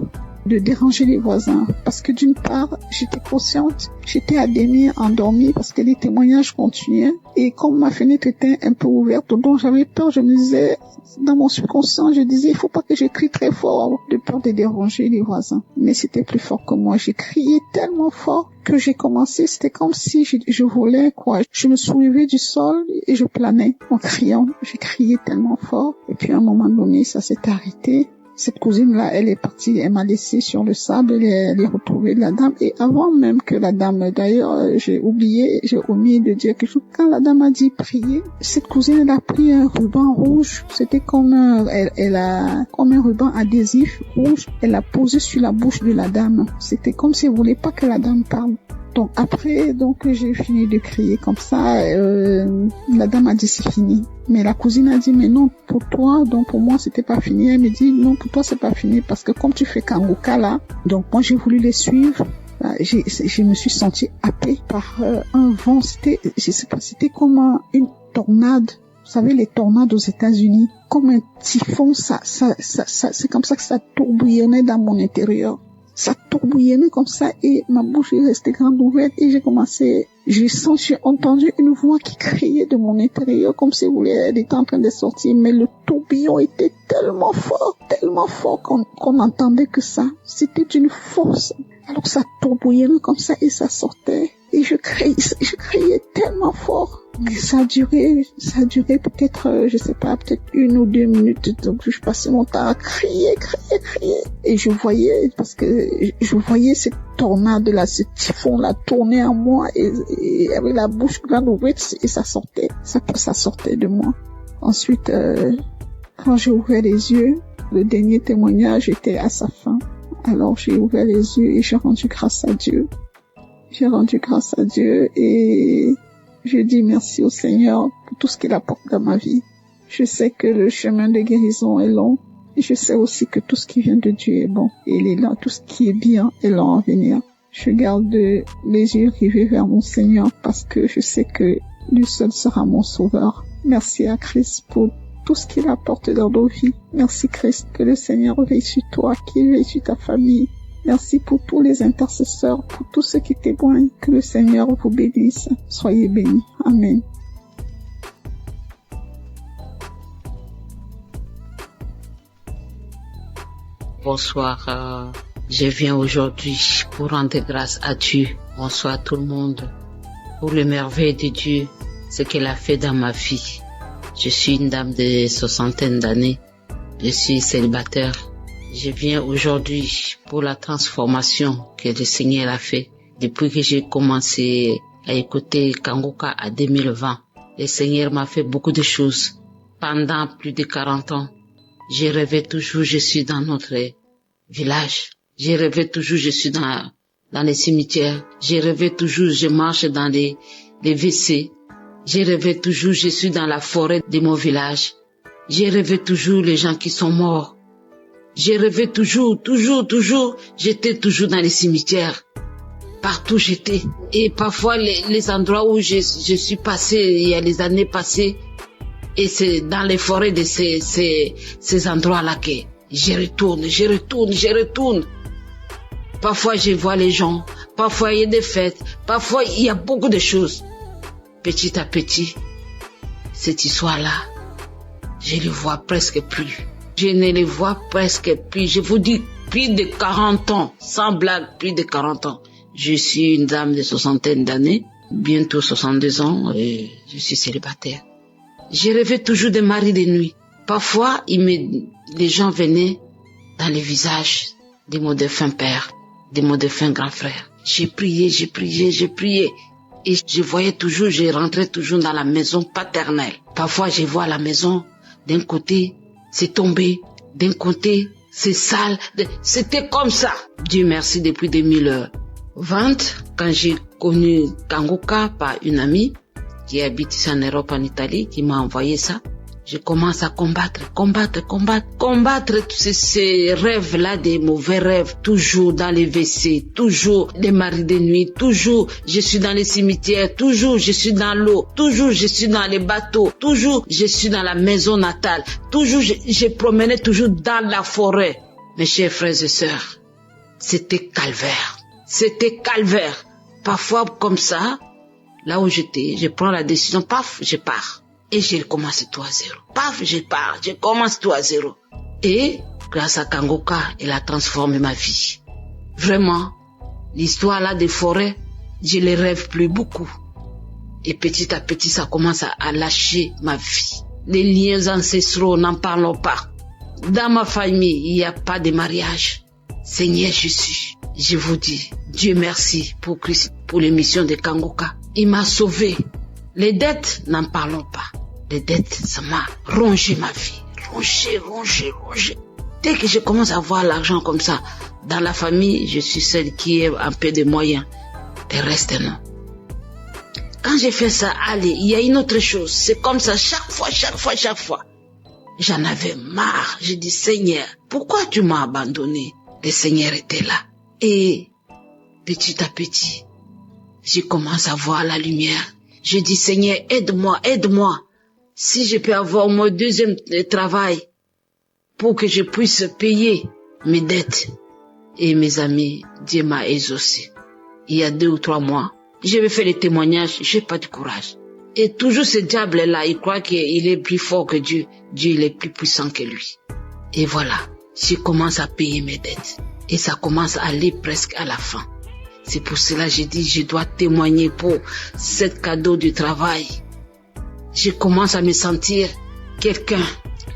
de déranger les voisins, parce que d'une part j'étais consciente, j'étais à demi endormie parce que les témoignages continuaient, et comme ma fenêtre était un peu ouverte, donc j'avais peur. Je me disais, dans mon subconscient, je disais, il faut pas que je crie très fort de peur de déranger les voisins. Mais c'était plus fort que moi. J'ai crié tellement fort que j'ai commencé, c'était comme si je volais, quoi. Je me soulevais du sol et je planais en criant. J'ai crié tellement fort, et puis à un moment donné ça s'est arrêté. Cette cousine-là, elle est partie, elle m'a laissé sur le sable, elle est retrouvée la dame. Et avant même que la dame, d'ailleurs, j'ai omis de dire quelque chose. Quand la dame a dit prier, cette cousine, elle a pris un ruban rouge. C'était comme elle a comme un ruban adhésif rouge. Elle l'a posé sur la bouche de la dame. C'était comme si elle voulait pas que la dame parle. Donc après, j'ai fini de crier comme ça. La dame a dit c'est fini. Mais la cousine a dit mais non, pour toi, donc pour moi c'était pas fini. Elle me dit non, pour toi c'est pas fini, parce que comme tu fais Kanguka là, donc moi j'ai voulu les suivre. Je me suis sentie happée par un vent. C'était comme une tornade. Vous savez, les tornades aux États-Unis, comme un typhon, c'est comme ça que ça tourbillonnait dans mon intérieur. Ça tourbillonnait comme ça, et ma bouche est restée grande ouverte, et j'ai entendu une voix qui criait de mon intérieur comme si elle était en train de sortir, mais le tourbillon était tellement fort qu'on entendait que ça. C'était d'une force. Alors ça tourbillonnait comme ça et ça sortait, et je criais tellement fort que ça a duré peut-être, je sais pas, peut-être 1 ou 2 minutes. Donc je passais mon temps à crier, et je voyais cette tornade là, ce typhon là tourner en moi, et avec la bouche grande ouverte, et ça sortait de moi. Ensuite, quand j'ai ouvert les yeux, le dernier témoignage était à sa fin. Alors j'ai ouvert les yeux et j'ai rendu grâce à Dieu. Et je dis merci au Seigneur pour tout ce qu'il apporte dans ma vie. Je sais que le chemin de guérison est long, et je sais aussi que tout ce qui vient de Dieu est bon. Et il est là, tout ce qui est bien est long à venir. Je garde les yeux rivés vers mon Seigneur, parce que je sais que lui seul sera mon sauveur. Merci à Christ pour tout ce qu'il apporte dans nos vies. Merci Christ, que le Seigneur veille sur toi, qu'il veille sur ta famille. Merci pour tous les intercesseurs, pour tous ceux qui témoignent. Que le Seigneur vous bénisse. Soyez bénis. Amen. Bonsoir. Je viens aujourd'hui pour rendre grâce à Dieu. Bonsoir tout le monde. Pour le merveille de Dieu, ce qu'il a fait dans ma vie. Je suis une dame de 60 d'années. Je suis célibataire. Je viens aujourd'hui pour la transformation que le Seigneur a fait. Depuis que j'ai commencé à écouter Kanguka en 2020, le Seigneur m'a fait beaucoup de choses. Pendant plus de 40 ans, j'ai rêvé toujours, je suis dans notre village. J'ai rêvé toujours, je suis dans les cimetières. J'ai rêvé toujours, je marche dans les WC. J'ai rêvé toujours, je suis dans la forêt de mon village. J'ai rêvé toujours les gens qui sont morts. J'ai rêvé toujours, j'étais toujours dans les cimetières. Partout j'étais. Et parfois les endroits où je suis passée, il y a les années passées, et c'est dans les forêts de ces endroits-là que je retourne. Parfois je vois les gens, parfois il y a des fêtes, parfois il y a beaucoup de choses. Petit à petit, cette histoire-là, je ne vois presque plus. Je ne les vois presque plus. Je vous dis, plus de 40 ans. Sans blague, plus de 40 ans. Je suis une dame de 60 d'années, bientôt 62 ans, et je suis célibataire. Je rêvais toujours des maris de nuit. Parfois, les gens venaient dans les visages de mon défunt père, de mon défunt grand frère. J'ai prié. Et je voyais toujours, je rentrais toujours dans la maison paternelle. Parfois, je vois la maison, d'un côté, c'est tombé, d'un côté, c'est sale. C'était comme ça. Dieu merci, depuis 2020, quand j'ai connu Kanguka par une amie qui habite ici en Europe, en Italie, qui m'a envoyé ça, je commence à combattre tous ces rêves-là, des mauvais rêves, toujours dans les WC, toujours des maris de nuit, toujours je suis dans les cimetières, toujours je suis dans l'eau, toujours je suis dans les bateaux, toujours je suis dans la maison natale, toujours je promenais toujours dans la forêt. Mes chers frères et sœurs, c'était calvaire. Parfois comme ça, là où j'étais, je prends la décision, paf, je pars. Et j'ai commencé tout à zéro. Paf, je pars, je commence tout à zéro. Et grâce à Kanguka, elle a transformé ma vie. Vraiment, l'histoire là des forêts, je les rêve plus beaucoup. Et petit à petit, ça commence à lâcher ma vie. Les liens ancestraux, n'en parlons pas. Dans ma famille, il n'y a pas de mariage. Seigneur Jésus, je vous dis, Dieu merci pour Christ, pour l'émission de Kanguka. Il m'a sauvé. Les dettes, n'en parlons pas. Les dettes, ça m'a rongé ma vie. Rongé. Dès que je commence à voir l'argent comme ça, dans la famille, je suis celle qui a un peu de moyens. Le reste, non. Quand j'ai fait ça, allez, il y a une autre chose. C'est comme ça, chaque fois. J'en avais marre. J'ai dit, Seigneur, pourquoi tu m'as abandonné? Le Seigneur était là. Et petit à petit, je commence à voir la lumière. Je dis, Seigneur, aide-moi. Si je peux avoir mon deuxième travail pour que je puisse payer mes dettes. Et mes amis, Dieu m'a exaucé. Il y a 2 ou 3 mois, je vais faire les témoignages, j'ai pas de courage. Et toujours ce diable-là, il croit qu'il est plus fort que Dieu. Dieu, il est plus puissant que lui. Et voilà, je commence à payer mes dettes. Et ça commence à aller presque à la fin. C'est pour cela que j'ai dit, je dois témoigner pour ce cadeau du travail. Je commence à me sentir quelqu'un.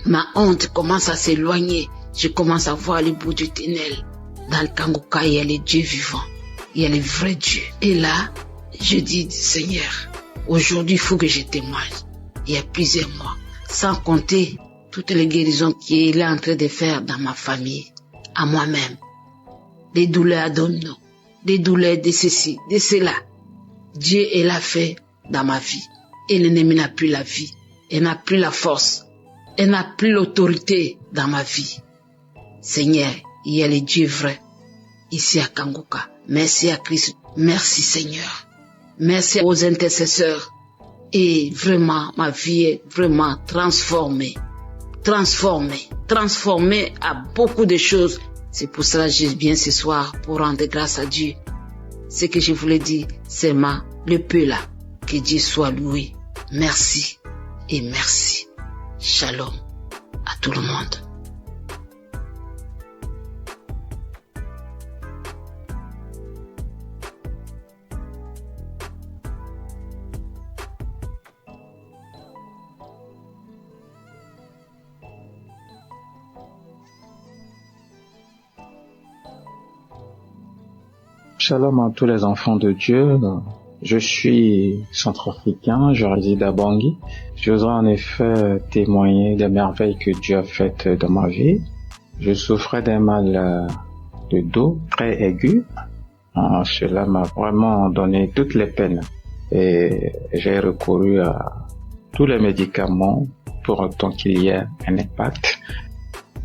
Ma honte commence à s'éloigner. Je commence à voir le bout du tunnel. Dans le Kanguka, il y a les dieux vivants. Il y a les vrais dieux. Et là, je dis, Seigneur, aujourd'hui, il faut que je témoigne. Il y a plusieurs mois. Sans compter toutes les guérisons qu'il est en train de faire dans ma famille, à moi-même. Des douleurs abdominaux, des douleurs de ceci, de cela. Dieu, il a fait dans ma vie. Et l'ennemi n'a plus la vie. Il n'a plus la force. Il n'a plus l'autorité dans ma vie. Seigneur, il y a les dieux vrais ici à Kanguka. Merci à Christ. Merci Seigneur. Merci aux intercesseurs. Et vraiment, ma vie est vraiment transformée à beaucoup de choses. C'est pour cela que je viens ce soir pour rendre grâce à Dieu. Ce que je voulais dire, c'est le peu là. Que Dieu soit loué. Merci et merci. Shalom à tout le monde. Shalom à tous les enfants de Dieu. Je suis centrafricain, je réside à Bangui. Je voudrais en effet témoigner des merveilles que Dieu a faites dans ma vie. Je souffrais d'un mal de dos très aigu. Cela m'a vraiment donné toutes les peines. Et j'ai recouru à tous les médicaments pour autant qu'il y ait un impact.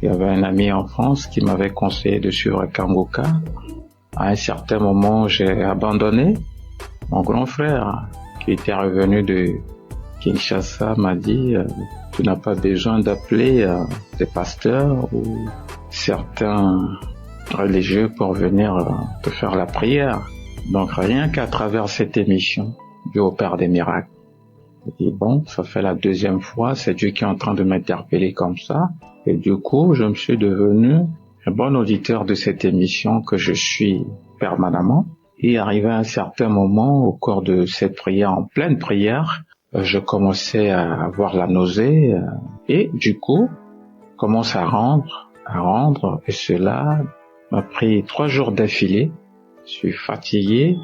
Il y avait un ami en France qui m'avait conseillé de suivre Kanguka. À un certain moment, j'ai abandonné. Mon grand frère, qui était revenu de Kinshasa, m'a dit tu n'as pas besoin d'appeler des pasteurs ou certains religieux pour venir te faire la prière. Donc rien qu'à travers cette émission, Dieu opère des miracles. J'ai dit bon, ça fait la 2e fois, c'est Dieu qui est en train de m'interpeller comme ça. Et du coup, je me suis devenu un bon auditeur de cette émission que je suis permanemment. Et arrivé à un certain moment, au cours de cette prière, en pleine prière, je commençais à avoir la nausée et du coup, commence à rendre et cela m'a pris 3 jours d'affilée. Je suis fatigué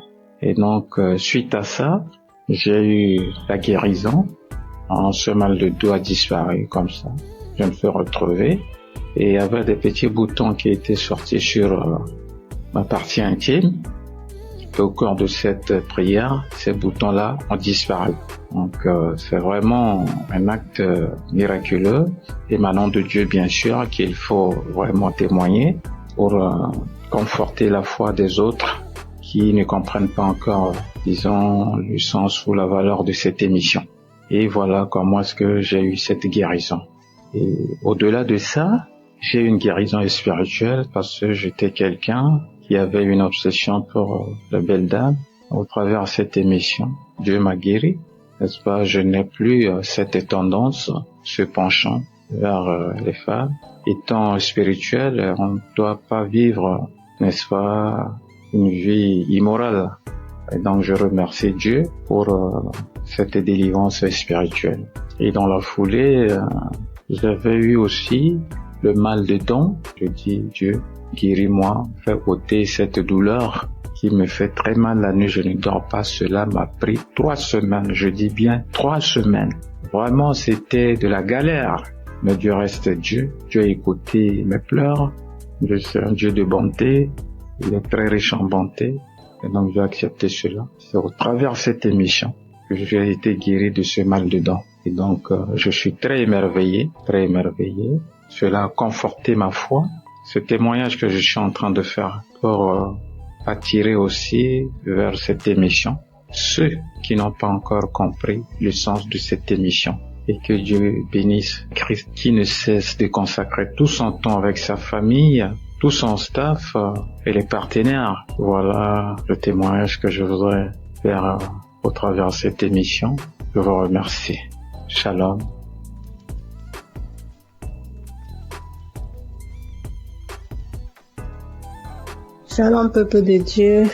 et donc suite à ça, j'ai eu la guérison. Ce mal de dos a disparu comme ça. Je me suis retrouvé et il y avait des petits boutons qui étaient sortis sur ma partie intime. Et au cours de cette prière, ces boutons-là ont disparu. Donc c'est vraiment un acte miraculeux, émanant de Dieu bien sûr, qu'il faut vraiment témoigner pour conforter la foi des autres qui ne comprennent pas encore, disons, le sens ou la valeur de cette émission. Et voilà comment est-ce que j'ai eu cette guérison. Et au-delà de ça, j'ai eu une guérison spirituelle parce que j'étais quelqu'un qui avait une obsession pour la belle dame. Au travers de cette émission, Dieu m'a guéri, n'est-ce pas? Je n'ai plus cette tendance, ce penchant vers les femmes. Étant spirituel, on ne doit pas vivre, n'est-ce pas, une vie immorale. Et donc je remercie Dieu pour cette délivrance spirituelle. Et dans la foulée, j'avais eu aussi le mal de dents. Je dis, Dieu, guéris-moi, fais ôter cette douleur qui me fait très mal la nuit, je ne dors pas. Cela m'a pris 3 semaines, je dis bien 3 semaines. Vraiment, c'était de la galère. Mais Dieu reste Dieu. Dieu a écouté mes pleurs. Dieu c'est un Dieu de bonté. Il est très riche en bonté. Et donc, j'ai accepté cela. C'est au travers de cette émission que j'ai été guéri de ce mal de dents. Et donc, je suis très émerveillé, très émerveillé. Cela a conforté ma foi. Ce témoignage que je suis en train de faire pour attirer aussi vers cette émission ceux qui n'ont pas encore compris le sens de cette émission. Et que Dieu bénisse Christ qui ne cesse de consacrer tout son temps avec sa famille, tout son staff et les partenaires. Voilà le témoignage que je voudrais faire au travers de cette émission. Je vous remercie. Shalom. Shalom peuple de Dieu,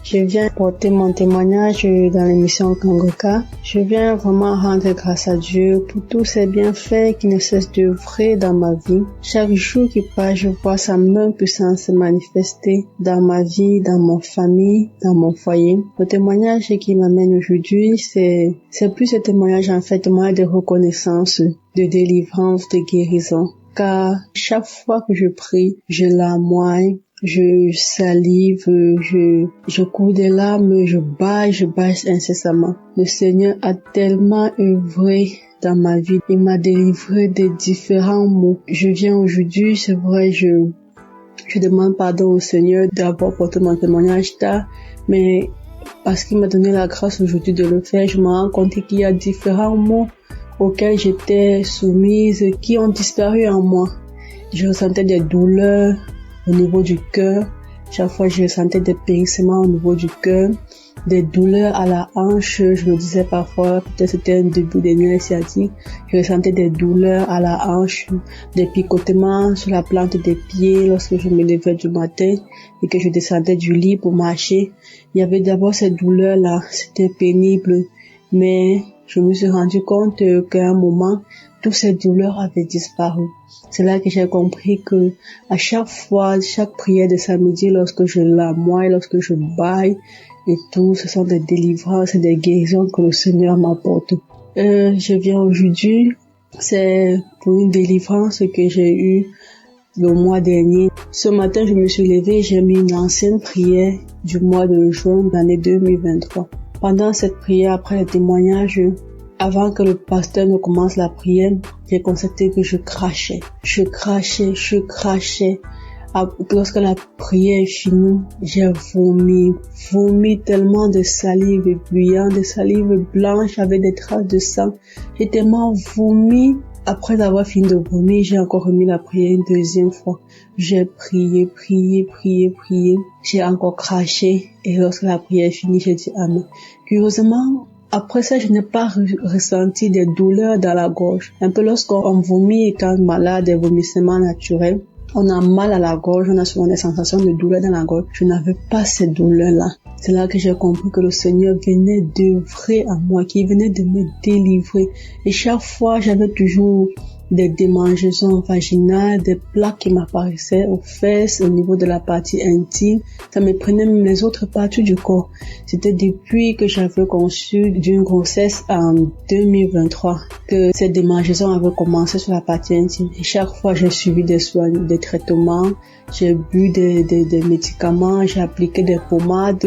je viens porter mon témoignage dans l'émission Kangoka. Je viens vraiment rendre grâce à Dieu pour tous ses bienfaits qui ne cessent d'œuvrer dans ma vie. Chaque jour qui passe, je vois sa main puissante se manifester dans ma vie, dans mon famille, dans mon foyer. Le témoignage qui m'amène aujourd'hui, c'est plus un témoignage en fait, témoignage de reconnaissance, de délivrance, de guérison. Car chaque fois que je prie, je larmoie. Je salive, je cours des larmes, je baille incessamment. Le Seigneur a tellement œuvré dans ma vie. Il m'a délivré de différents maux. Je viens aujourd'hui, c'est vrai, je demande pardon au Seigneur d'avoir porté mon témoignage tard, mais parce qu'il m'a donné la grâce aujourd'hui de le faire, je me rends compte qu'il y a différents maux auxquels j'étais soumise qui ont disparu en moi. Je ressentais des douleurs au niveau du cœur. Chaque fois, je ressentais des périssements au niveau du cœur, des douleurs à la hanche. Je me disais parfois, peut-être c'était un début de nerfs sciatiques. Je ressentais des douleurs à la hanche, des picotements sur la plante des pieds lorsque je me levais du matin et que je descendais du lit pour marcher. Il y avait d'abord cette douleur-là, c'était pénible, mais je me suis rendu compte qu'à un moment, toutes ces douleurs avaient disparu. C'est là que j'ai compris que à chaque fois, chaque prière de samedi, lorsque je larmoie, lorsque je baille et tout, ce sont des délivrances et des guérisons que le Seigneur m'apporte. Je viens aujourd'hui, c'est pour une délivrance que j'ai eue le mois dernier. Ce matin, je me suis levée, j'ai mis une ancienne prière du mois de juin de l'année 2023. Pendant cette prière, après le témoignage, avant que le pasteur ne commence la prière, j'ai constaté que je crachais. Lorsque la prière est finie, j'ai vomi tellement de salive brillante, de salive blanche avec des traces de sang. J'ai tellement vomi. Après avoir fini de vomir, j'ai encore remis la prière une deuxième fois. J'ai prié. J'ai encore craché. Et lorsque la prière est finie, j'ai dit Amen. Curieusement, après ça, je n'ai pas ressenti des douleurs dans la gorge. Un peu lorsqu'on vomit étant malade, des vomissements naturels, on a mal à la gorge, on a souvent des sensations de douleur dans la gorge. Je n'avais pas ces douleurs-là. C'est là que j'ai compris que le Seigneur venait d'œuvrer à moi, qu'il venait de me délivrer. Et chaque fois, j'avais toujours des démangeaisons vaginales, des plaques qui m'apparaissaient aux fesses, au niveau de la partie intime. Ça me prenait même les autres parties du corps. C'était depuis que j'avais conçu d'une grossesse en 2023 que ces démangeaisons avaient commencé sur la partie intime. Et chaque fois, j'ai suivi des soins, des traitements, j'ai bu des médicaments, j'ai appliqué des pommades.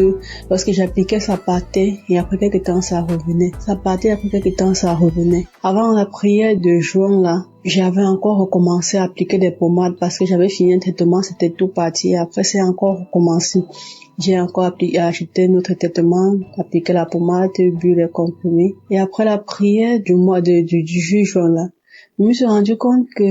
Lorsque j'appliquais, ça partait et après quelques temps, ça revenait. Ça partait, après quelques temps, ça revenait. Avant la prière de juin, là, j'avais encore recommencé à appliquer des pommades parce que j'avais fini un traitement, c'était tout parti. Et après, c'est encore recommencé. J'ai encore acheté notre traitement, appliqué la pommade, bu les comprimés. Et après la prière du mois du juin, là, je me suis rendu compte que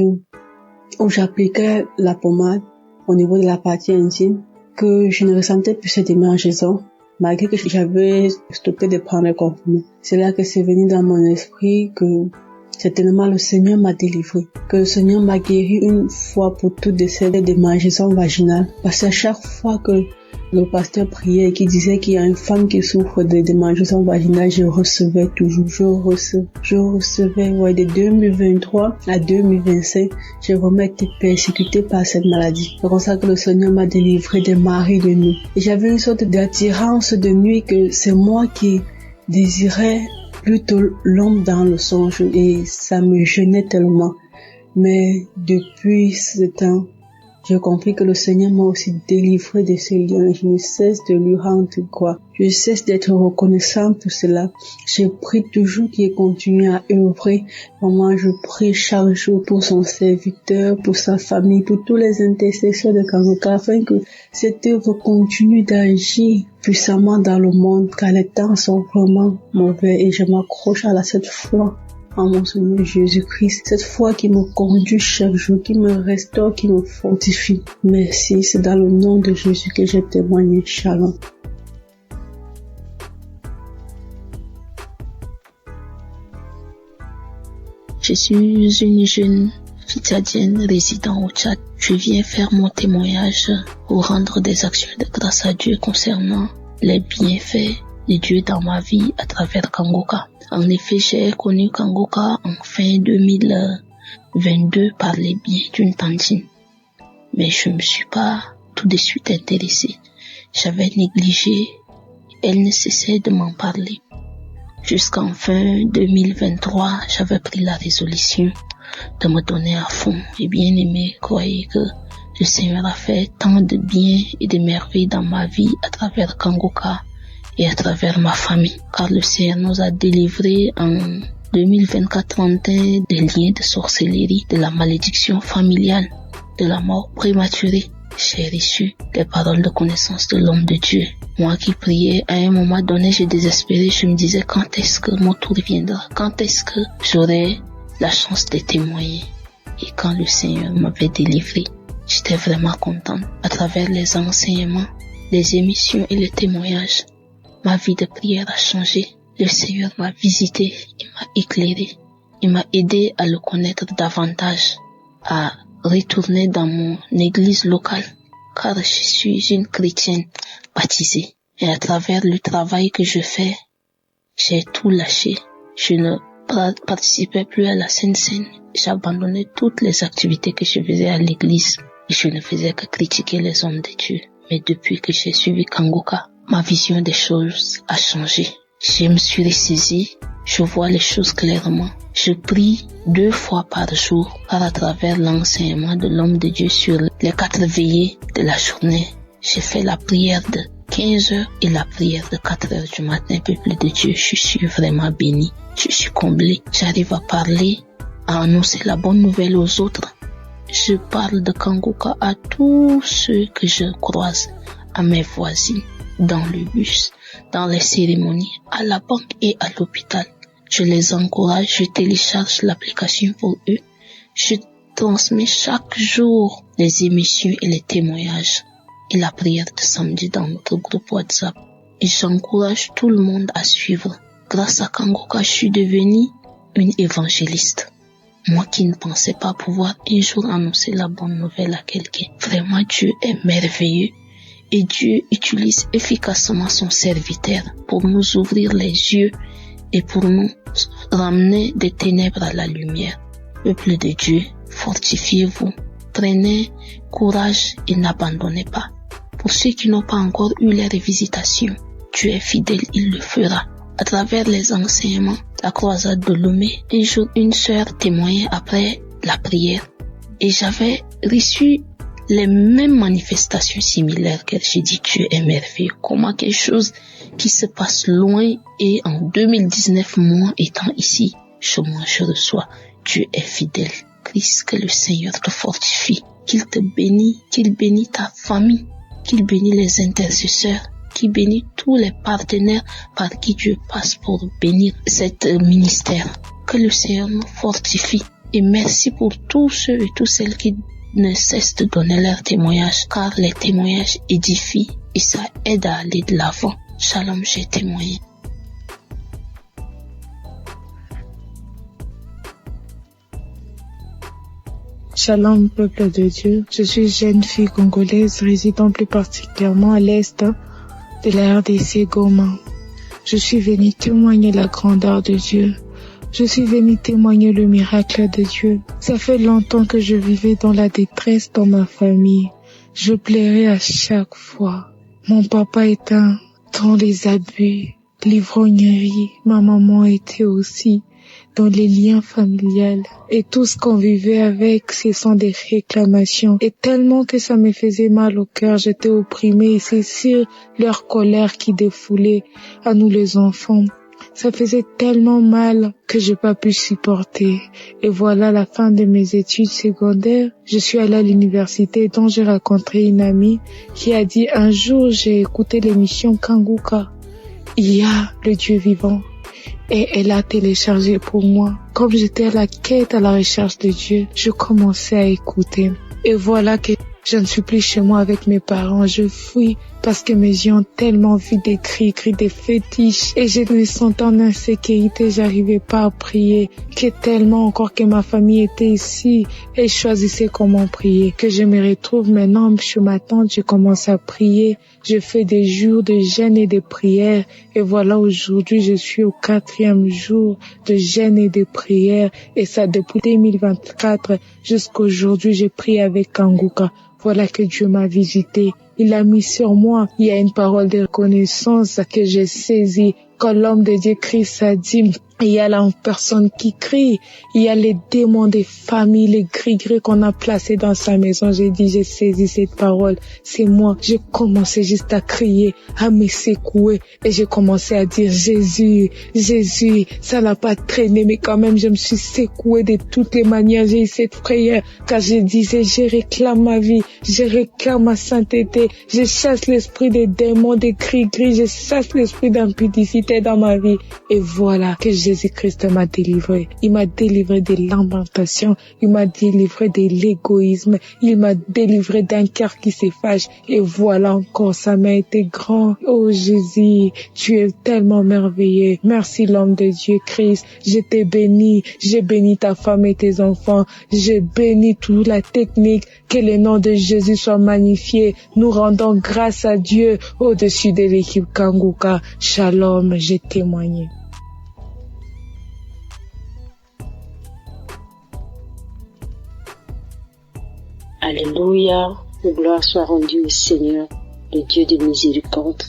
où j'appliquais la pommade au niveau de la partie intime, que je ne ressentais plus cette démangeaison, malgré que j'avais stoppé de prendre les comprimés. C'est là que c'est venu dans mon esprit que certainement le Seigneur m'a délivré, que le Seigneur m'a guéri une fois pour toutes de ces démangeaisons vaginales. Parce qu'à chaque fois que le pasteur priait et qui disait qu'il y a une femme qui souffre de démangeaisons vaginales, je recevais toujours, je recevais, ouais, de 2023 à 2025, j'ai vraiment été persécutée par cette maladie. C'est comme ça que le Seigneur m'a délivré des maris de nuit. Et j'avais une sorte d'attirance de nuit que c'est moi qui désirais plutôt l'homme dans le songe et ça me gênait tellement. Mais depuis ce temps, j'ai compris que le Seigneur m'a aussi délivré de ces liens. Je ne cesse de lui rendre gloire. Je cesse d'être reconnaissant pour cela. Je prie toujours qu'il continue à œuvrer. Moi, je prie chaque jour pour son serviteur, pour sa famille, pour tous les intercesseurs de Kangoka, afin que cette œuvre continue d'agir puissamment dans le monde, car les temps sont vraiment mauvais et je m'accroche à cette foi en mon Seigneur Jésus-Christ, cette foi qui me conduit chaque jour, qui me restaure, qui me fortifie. Merci, c'est dans le nom de Jésus que j'ai témoigné. Shalom. Je suis une jeune fitadienne résidant au Tchad. Je viens faire mon témoignage pour rendre des actions de grâce à Dieu concernant les bienfaits de Dieu dans ma vie à travers Kangoka. En effet, j'ai connu Kangoka en fin 2022 par les biais d'une tantine. Mais je ne me suis pas tout de suite intéressée. J'avais négligé, elle ne cessait de m'en parler. Jusqu'en fin 2023, j'avais pris la résolution de me donner à fond. Et bien aimé, croyez que le Seigneur a fait tant de bien et de merveilles dans ma vie à travers Kangoka et à travers ma famille, car le Seigneur nous a délivrés en 2024-31 des liens de sorcellerie, de la malédiction familiale, de la mort prématurée. J'ai reçu des paroles de connaissance de l'homme de Dieu. Moi qui priais, à un moment donné, j'ai désespéré. Je me disais, quand est-ce que mon tour viendra? Quand est-ce que j'aurai la chance de témoigner? Et quand le Seigneur m'avait délivré, j'étais vraiment contente. À travers les enseignements, les émissions et les témoignages, ma vie de prière a changé. Le Seigneur m'a visité, il m'a éclairé, il m'a aidé à le connaître davantage, à retourner dans mon église locale, car je suis une chrétienne baptisée. Et à travers le travail que je fais, j'ai tout lâché. Je ne participais plus à la Sainte Seine. J'abandonnais toutes les activités que je faisais à l'église et je ne faisais que critiquer les hommes de Dieu. Mais depuis que j'ai suivi Kangoka, ma vision des choses a changé. Je me suis ressaisie, je vois les choses clairement. Je prie 2 fois par jour, car à travers l'enseignement de l'homme de Dieu sur les 4 veillées de la journée, j'ai fait la prière de 15 heures et la prière de 4 heures du matin. Peuple de Dieu, je suis vraiment béni, je suis comblé. J'arrive à parler, à annoncer la bonne nouvelle aux autres. Je parle de Kangoka à tous ceux que je croise, à mes voisines, dans le bus, dans les cérémonies, à la banque et à l'hôpital. Je les encourage, je télécharge l'application pour eux. Je transmets chaque jour les émissions et les témoignages et la prière de samedi dans notre groupe WhatsApp. Et j'encourage tout le monde à suivre. Grâce à Kangoka, je suis devenue une évangéliste. Moi qui ne pensais pas pouvoir un jour annoncer la bonne nouvelle à quelqu'un. Vraiment, Dieu est merveilleux. Et Dieu utilise efficacement son serviteur pour nous ouvrir les yeux et pour nous ramener des ténèbres à la lumière. Peuple de Dieu, fortifiez-vous, prenez courage et n'abandonnez pas. Pour ceux qui n'ont pas encore eu leur visitation, Dieu est fidèle, il le fera. À travers les enseignements, la croisade de Lomé, un jour une sœur témoignait après la prière et j'avais reçu les mêmes manifestations similaires qu'elle. J'ai dit Dieu est merveilleux. Comment quelque chose qui se passe loin et en 2019, moi étant ici, je reçois. Dieu est fidèle. Christ, que le Seigneur te fortifie, qu'il te bénisse, qu'il bénisse ta famille, qu'il bénisse les intercesseurs, qu'il bénisse tous les partenaires par qui Dieu passe pour bénir cet ministère. Que le Seigneur nous fortifie. Et merci pour tous ceux et toutes celles qui ne cessent de donner leur témoignage, car les témoignages édifient et ça aide à aller de l'avant. Shalom, j'ai témoigné. Shalom, peuple de Dieu. Je suis jeune fille congolaise résidant plus particulièrement à l'est de la RDC Goma. Je suis venue témoigner la grandeur de Dieu. Je suis venue témoigner le miracle de Dieu. Ça fait longtemps que je vivais dans la détresse dans ma famille. Je pleurais à chaque fois. Mon papa était dans les abus, l'ivrognerie. Ma maman était aussi dans les liens familiales. Et tout ce qu'on vivait avec, ce sont des réclamations. Et tellement que ça me faisait mal au cœur, j'étais opprimée. Et c'est sur leur colère qui défoulait à nous les enfants. Ça faisait tellement mal que j'ai pas pu supporter. Et voilà la fin de mes études secondaires. Je suis allée à l'université dont j'ai rencontré une amie qui a dit un jour j'ai écouté l'émission Kanguka. Il y a le Dieu vivant. Et elle a téléchargé pour moi. Comme j'étais à la quête, à la recherche de Dieu, je commençais à écouter. Et voilà que je ne suis plus chez moi avec mes parents. Je fuis parce que mes yeux ont tellement vu des cris, des fétiches. Et je me sentais en insécurité, j'arrivais pas à prier. Que tellement encore que ma famille était ici et je choisissais comment prier. Que je me retrouve maintenant chez ma tante, je commence à prier. Je fais des jours de jeûne et de prières. Et voilà, aujourd'hui, je suis au 4e jour de jeûne et de prières. Et ça depuis 2024 jusqu'aujourd'hui, je prie avec Kanguka. Voilà que Dieu m'a visité. Il a mis sur moi. Il y a une parole de reconnaissance que j'ai saisie. Quand l'homme de Dieu Christ a dit, il y a la personne qui crie, il y a les démons des familles, les gris-gris qu'on a placés dans sa maison. J'ai dit, j'ai saisi cette parole. C'est moi. J'ai commencé juste à crier, à me secouer. Et j'ai commencé à dire, Jésus, Jésus. Ça n'a pas traîné, mais quand même, je me suis secouée de toutes les manières. J'ai eu cette prière, car je disais, je réclame ma vie, je réclame ma sainteté, je chasse l'esprit des démons, des gris-gris, je chasse l'esprit d'impudicité dans ma vie. Et voilà que Jésus-Christ m'a délivré. Il m'a délivré de lamentation. Il m'a délivré de l'égoïsme. Il m'a délivré d'un cœur qui se fâche. Et voilà encore, ça m'a été grand. Oh Jésus, tu es tellement merveilleux. Merci l'homme de Dieu Christ. Je t'ai béni. J'ai béni ta femme et tes enfants. J'ai béni toute la technique. Que le nom de Jésus soit magnifié. Nous rendons grâce à Dieu au-dessus de l'équipe Kanguka. Shalom, j'ai témoigné. Alléluia, gloire soit rendue au Seigneur, le Dieu de miséricorde,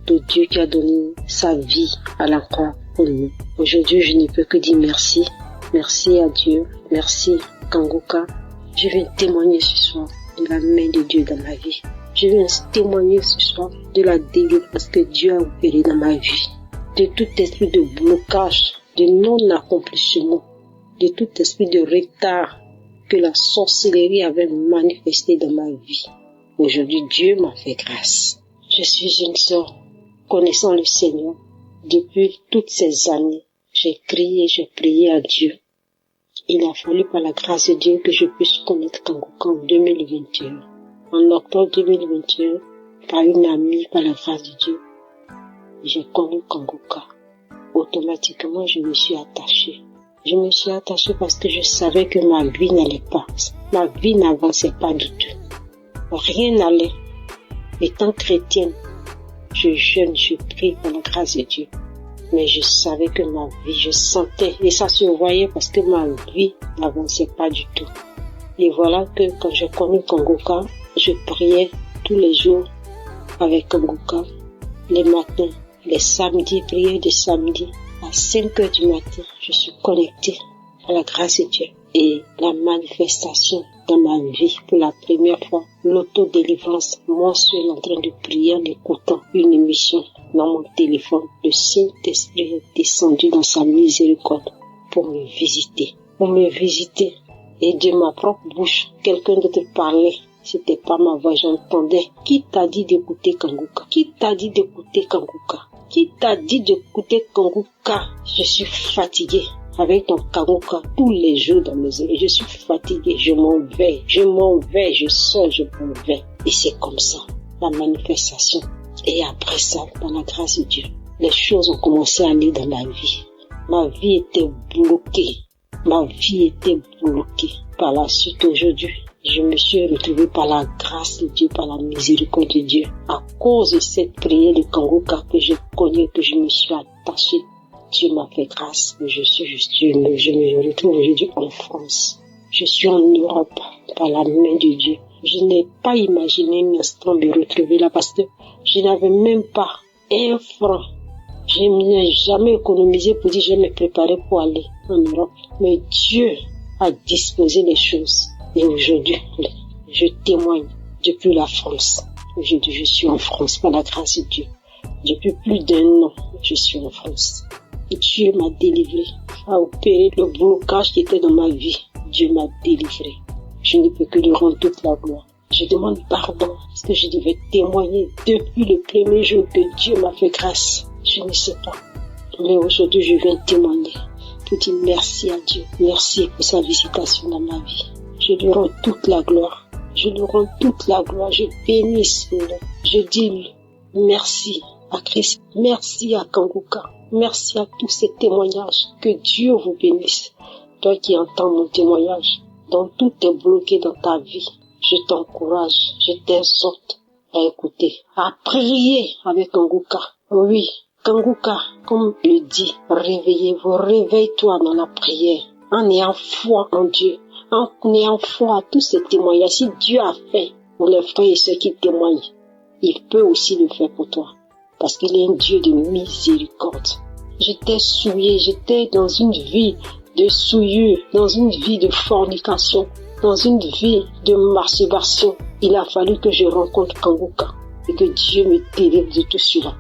le Dieu qui a donné sa vie à la croix pour nous. Aujourd'hui, je ne peux que dire merci. Merci à Dieu, merci Kanguka. Je viens témoigner ce soir de la main de Dieu dans ma vie. Je viens témoigner ce soir de la délivrance que Dieu a opérée dans ma vie. De tout esprit de blocage, de non-accomplissement, de tout esprit de retard que la sorcellerie avait manifesté dans ma vie. Aujourd'hui, Dieu m'a fait grâce. Je suis une sœur connaissant le Seigneur. Depuis toutes ces années, j'ai crié, j'ai prié à Dieu. Il a fallu par la grâce de Dieu que je puisse connaître Kanguka en 2021. En octobre 2021, par une amie, par la grâce de Dieu, j'ai connu Kanguka. Automatiquement, je me suis attachée. Je me suis attachée parce que je savais que ma vie n'allait pas. Ma vie n'avançait pas du tout. Rien n'allait. Étant chrétienne, je jeûne, je prie par la grâce de Dieu. Mais je savais que ma vie, je sentais, et ça se voyait parce que ma vie n'avançait pas du tout. Et voilà que quand j'ai connu Kanguka, je priais tous les jours avec Kanguka, les matins, les samedis, prière de samedi. À 5h du matin, je suis connectée à la grâce de Dieu. Et la manifestation dans ma vie, pour la première fois, l'autodélivrance mensuelle en train de prier en écoutant une émission dans mon téléphone. Le Saint-Esprit est descendu dans sa miséricorde pour me visiter. Et de ma propre bouche, quelqu'un d'autre parlait. C'était pas ma voix, j'entendais. Qui t'a dit d'écouter Kanguka? Qui t'a dit d'écouter Kanguka? Qui t'a dit d'écouter Kanguka? Je suis fatiguée avec ton Kanguka tous les jours dans mes oreilles. Je suis fatiguée, je m'en vais, je sors, je m'en vais. Et c'est comme ça, la manifestation. Et après ça, dans la grâce de Dieu, les choses ont commencé à aller dans ma vie. Ma vie était bloquée. Par la suite, aujourd'hui, je me suis retrouvée par la grâce de Dieu, par la miséricorde de Dieu. À cause de cette prière de Kanguka que je connais, que je me suis attachée, Dieu m'a fait grâce. Je me retrouve aujourd'hui en France. Je suis en Europe par la main de Dieu. Je n'ai pas imaginé un instant me retrouver là parce que je n'avais même pas un franc. Je n'ai jamais économisé pour dire je vais me préparer pour aller en Europe. Mais Dieu a disposé les choses. Et aujourd'hui, je témoigne depuis la France. Aujourd'hui, je suis en France par la grâce de Dieu. Depuis plus d'1 an, je suis en France. Et Dieu m'a délivré, a opéré le blocage qui était dans ma vie. Dieu m'a délivré. Je ne peux que lui rendre toute la gloire. Je demande pardon parce que je devais témoigner depuis le premier jour que Dieu m'a fait grâce. Je ne sais pas. Mais aujourd'hui, je viens témoigner pour dire merci à Dieu. Merci pour sa visitation dans ma vie. Je lui rends toute la gloire. Je bénis son nom. Je dis merci à Christ. Merci à Kanguka. Merci à tous ces témoignages. Que Dieu vous bénisse. Toi qui entends mon témoignage, dont tout est bloqué dans ta vie, je t'encourage, je t'exhorte à écouter, à prier avec Kanguka. Oui, Kanguka, comme le dit, réveillez-vous, réveille-toi dans la prière, en ayant foi en Dieu, en ayant foi à tous ces témoignages. Si Dieu a fait pour les frères et ceux qui témoignent, il peut aussi le faire pour toi, parce qu'il est un Dieu de miséricorde. J'étais souillée, j'étais dans une vie de souillure, dans une vie de fornication, dans une vie de masturbation. Il a fallu que je rencontre Kanguka et que Dieu me délivre de tout cela.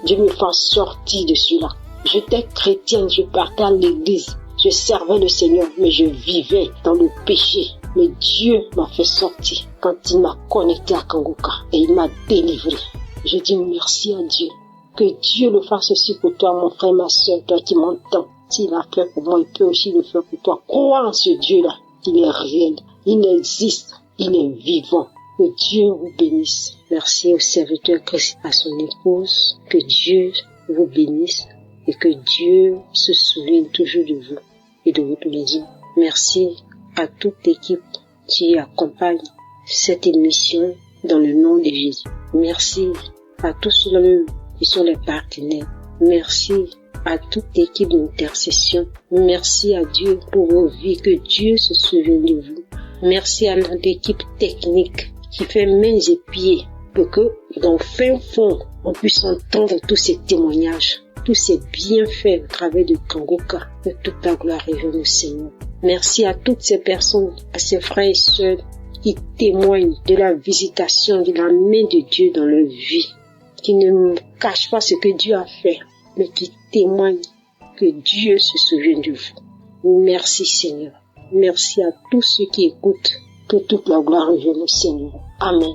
Dieu me fasse sortir de cela. J'étais chrétienne, je partais à l'église, je servais le Seigneur, mais je vivais dans le péché. Mais Dieu m'a fait sortir quand il m'a connecté à Kanguka et il m'a délivré. Je dis merci à Dieu. Que Dieu le fasse aussi pour toi, mon frère, ma soeur, toi qui m'entends. S'il a fait pour moi, il peut aussi le faire pour toi. Crois en ce Dieu-là. Il est réel. Il existe. Il est vivant. Que Dieu vous bénisse. Merci au serviteur Christ, à son épouse. Que Dieu vous bénisse et que Dieu se souvienne toujours de vous et de votre maison. Merci à toute l'équipe qui accompagne cette émission dans le nom de Jésus. Merci à tous ceux qui sont les partenaires. Merci à toute l'équipe d'intercession. Merci à Dieu pour vos vies. Que Dieu se souvienne de vous. Merci à notre équipe technique qui fait mains et pieds pour que dans le fin fond, on puisse entendre tous ces témoignages, tous ces bienfaits au travers de Kanguka. Que toute la gloire revienne au Seigneur. Merci à toutes ces personnes, à ces frères et sœurs qui témoignent de la visitation de la main de Dieu dans leur vie, qui ne cachent pas ce que Dieu a fait, mais qui témoignent que Dieu se souvient de vous. Merci Seigneur. Merci à tous ceux qui écoutent. Que toute la gloire revienne au Seigneur. Amen.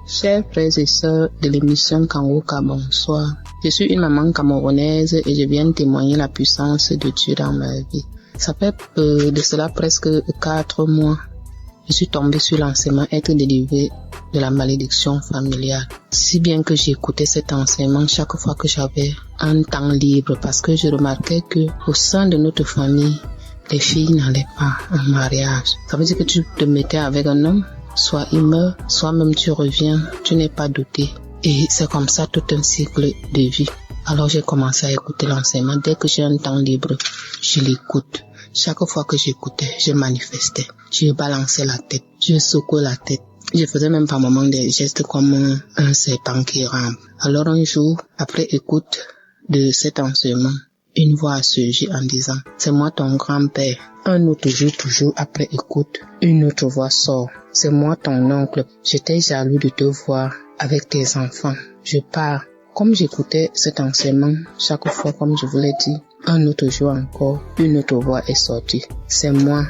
Chers frères et sœurs de l'émission Kanguka, bonsoir. Je suis une maman camerounaise et je viens témoigner la puissance de Dieu dans ma vie. Ça fait de cela presque 4 mois. Je suis tombée sur l'enseignement être délivrée de la malédiction familiale. Si bien que j'écoutais cet enseignement chaque fois que j'avais un temps libre parce que je remarquais que au sein de notre famille, les filles n'allaient pas en mariage. Ça veut dire que tu te mettais avec un homme, soit il meurt, soit même tu reviens, tu n'es pas doté. Et c'est comme ça tout un cycle de vie. Alors j'ai commencé à écouter l'enseignement. Dès que j'ai un temps libre, je l'écoute. Chaque fois que j'écoutais, je manifestais. Je balançais la tête, je secouais la tête. Je faisais même par moments des gestes comme un serpent qui rampe. Alors un jour, après écoute de cet enseignement, une voix a surgi en disant « C'est moi ton grand-père ». Un autre jour, toujours après écoute, une autre voix sort « C'est moi ton oncle, j'étais jaloux de te voir avec tes enfants, je pars ». Comme j'écoutais cet enseignement, chaque fois, comme je vous l'ai dit, un autre jour encore, une autre voix est sortie. C'est moi,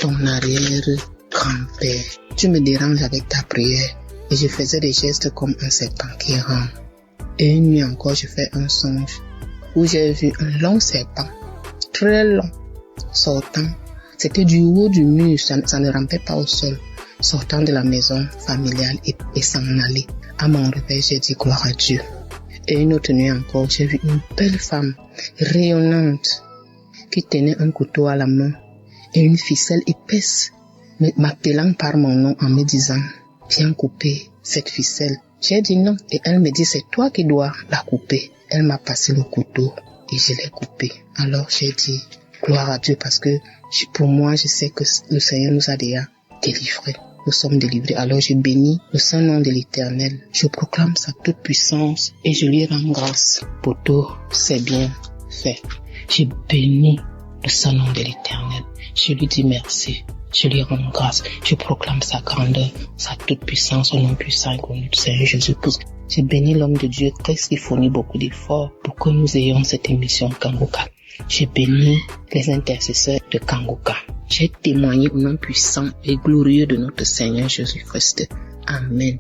ton arrière-grand-père. Tu me déranges avec ta prière. Et je faisais des gestes comme un serpent qui rampe. Et une nuit encore, je fais un songe où j'ai vu un long serpent, très long, sortant. C'était du haut du mur, ça ne rampait pas au sol, sortant de la maison familiale et s'en aller. À mon réveil, j'ai dit gloire à Dieu. Et une autre nuit encore, j'ai vu une belle femme rayonnante qui tenait un couteau à la main et une ficelle épaisse, m'appelant par mon nom en me disant « Viens couper cette ficelle ». J'ai dit non et elle me dit « C'est toi qui dois la couper ». Elle m'a passé le couteau et je l'ai coupé. Alors j'ai dit « Gloire à Dieu » parce que pour moi, je sais que le Seigneur nous a déjà délivrés. Nous sommes délivrés. Alors je bénis le saint nom de l'Éternel. Je proclame sa toute puissance et je lui rends grâce pour tout c'est bien fait. Je bénis le saint nom de l'Éternel. Je lui dis merci. Je lui rends grâce. Je proclame sa grandeur, sa toute puissance au nom puissant et connu du Seigneur Jésus-Christ. Je bénis l'homme de Dieu, Christ qui fournit beaucoup d'efforts pour que nous ayons cette émission Kangoka. J'ai béni les intercesseurs de Kangoka. J'ai témoigné au nom puissant et glorieux de notre Seigneur Jésus-Christ. Amen.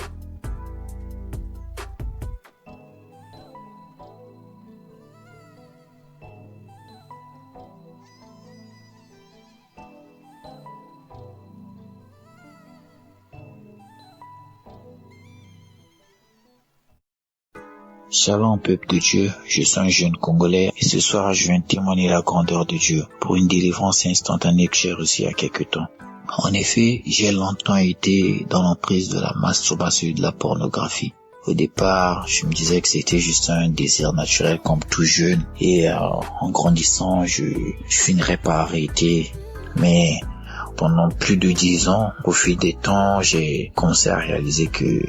Shalom peuple de Dieu, je suis un jeune Congolais et ce soir je viens témoigner la grandeur de Dieu pour une délivrance instantanée que j'ai reçue il y a quelque temps. En effet, j'ai longtemps été dans l'emprise de la masturbation et de la pornographie. Au départ, je me disais que c'était juste un désir naturel comme tout jeune et en grandissant, je finirais par arrêter. Mais pendant plus de 10 ans, au fil des temps, j'ai commencé à réaliser que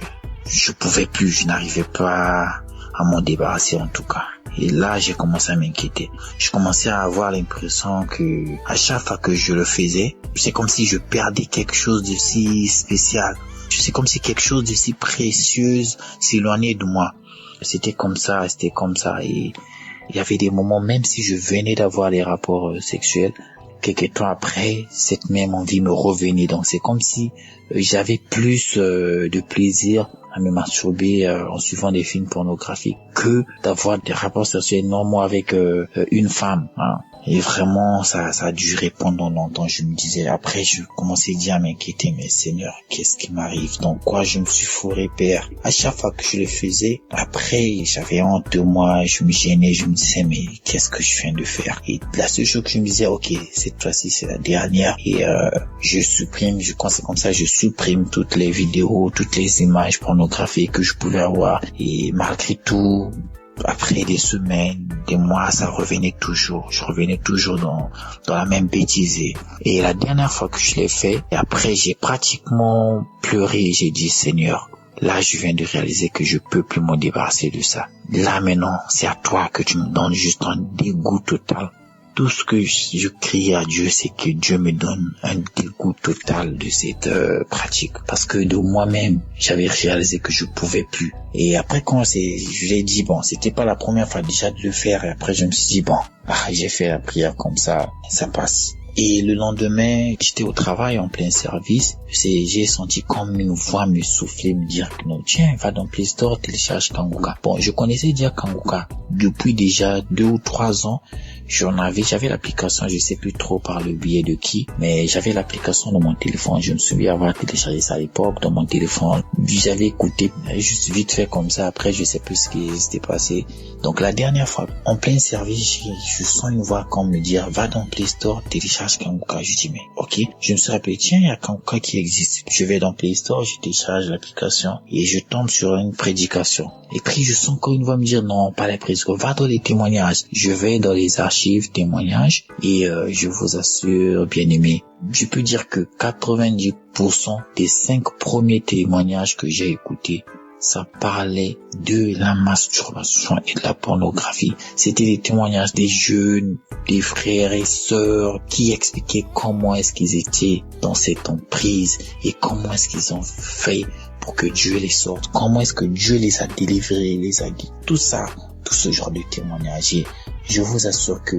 je pouvais plus, je n'arrivais pas à m'en débarrasser en tout cas. Et là, j'ai commencé à m'inquiéter. Je commençais à avoir l'impression que à chaque fois que je le faisais, c'est comme si je perdais quelque chose de si spécial. C'est comme si quelque chose de si précieux s'éloignait de moi. C'était comme ça. Et il y avait des moments, même si je venais d'avoir des rapports sexuels, quelques temps après, cette même envie me revenait. Donc c'est comme si j'avais plus de plaisir à me masturber en suivant des films pornographiques que d'avoir des rapports sexuels normaux avec une femme. Hein. Et vraiment, ça a duré pendant longtemps. Je me disais, après, je commençais déjà à m'inquiéter, mais Seigneur, qu'est-ce qui m'arrive? Dans quoi je me suis fourré, Père? À chaque fois que je le faisais, après, j'avais honte de moi, je me gênais, je me disais, mais qu'est-ce que je viens de faire? Et la seule chose que je me disais, ok, cette fois-ci, c'est la dernière. Et je supprime toutes les vidéos, toutes les images pornographiques que je pouvais avoir. Et malgré tout, après des semaines, des mois, ça revenait toujours. Je revenais toujours dans la même bêtise. Et la dernière fois que je l'ai fait, et après j'ai pratiquement pleuré. J'ai dit, Seigneur, là je viens de réaliser que je peux plus me débarrasser de ça. Là maintenant, c'est à toi que tu me donnes juste un dégoût total. Tout ce que je crie à Dieu, c'est que Dieu me donne un dégoût total de cette pratique. Parce que de moi-même, j'avais réalisé que je pouvais plus. Et après, je l'ai dit, bon, c'était pas la première fois déjà de le faire. Et après, je me suis dit, bon, j'ai fait la prière comme ça passe. Et le lendemain, j'étais au travail en plein service. J'ai senti comme une voix me souffler, me dire que non, tiens, va dans Play Store, télécharge Kangoka. Bon, je connaissais déjà Kangoka, depuis déjà 2 ou 3 ans, j'avais l'application, je sais plus trop par le biais de qui, mais j'avais l'application dans mon téléphone. Je me souviens avoir téléchargé ça à l'époque dans mon téléphone. J'avais écouté juste vite fait comme ça. Après, je sais plus ce qui s'était passé. Donc la dernière fois, en plein service, je sens une voix comme me dire, va dans Play Store, télécharge Kanguka. Je dis, mais ok. Je me suis rappelé, tiens, il y a Kanguka qui existe. Je vais dans Play Store, je télécharge l'application et je tombe sur une prédication. Et puis je sens encore une voix me dire, non, pas les prédications, va dans les témoignages. Je vais dans les archives témoignages et je vous assure, bien aimé, je peux dire que 90% des 5 premiers témoignages que j'ai écoutés, ça parlait de la masturbation et de la pornographie. C'était des témoignages des jeunes, des frères et sœurs qui expliquaient comment est-ce qu'ils étaient dans cette emprise et comment est-ce qu'ils ont fait pour que Dieu les sorte, comment est-ce que Dieu les a délivrés, les a guidés. Tout ça, tout ce genre de témoignages. Et je vous assure que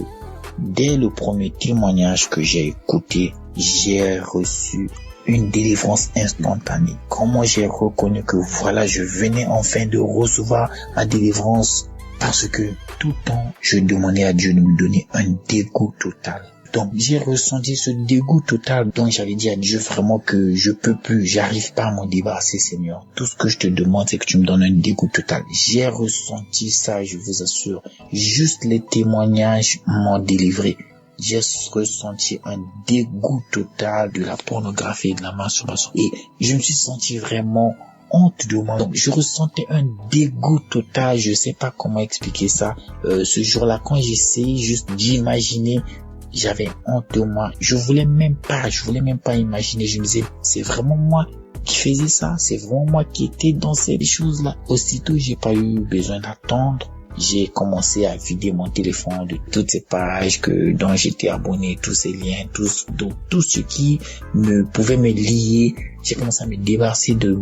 dès le premier témoignage que j'ai écouté, j'ai reçu une délivrance instantanée. Comment j'ai reconnu que voilà, je venais enfin de recevoir ma délivrance, parce que tout le temps, je demandais à Dieu de me donner un dégoût total. Donc, j'ai ressenti ce dégoût total. Donc, j'avais dit à Dieu vraiment que je peux plus, j'arrive pas à m'en débarrasser, Seigneur. Tout ce que je te demande, c'est que tu me donnes un dégoût total. J'ai ressenti ça, je vous assure. Juste les témoignages m'ont délivré. J'ai ressenti un dégoût total de la pornographie et de la masturbation. Et je me suis senti vraiment honte de moi. Donc, je ressentais un dégoût total. Je sais pas comment expliquer ça. Ce jour-là, quand j'essayais juste d'imaginer, j'avais honte de moi. Je voulais même pas imaginer. Je me disais, c'est vraiment moi qui faisais ça. C'est vraiment moi qui étais dans ces choses-là. Aussitôt, j'ai pas eu besoin d'attendre. J'ai commencé à vider mon téléphone de toutes ces pages dont j'étais abonné, tous ces liens, tout ce qui pouvait me lier. J'ai commencé à me débarrasser de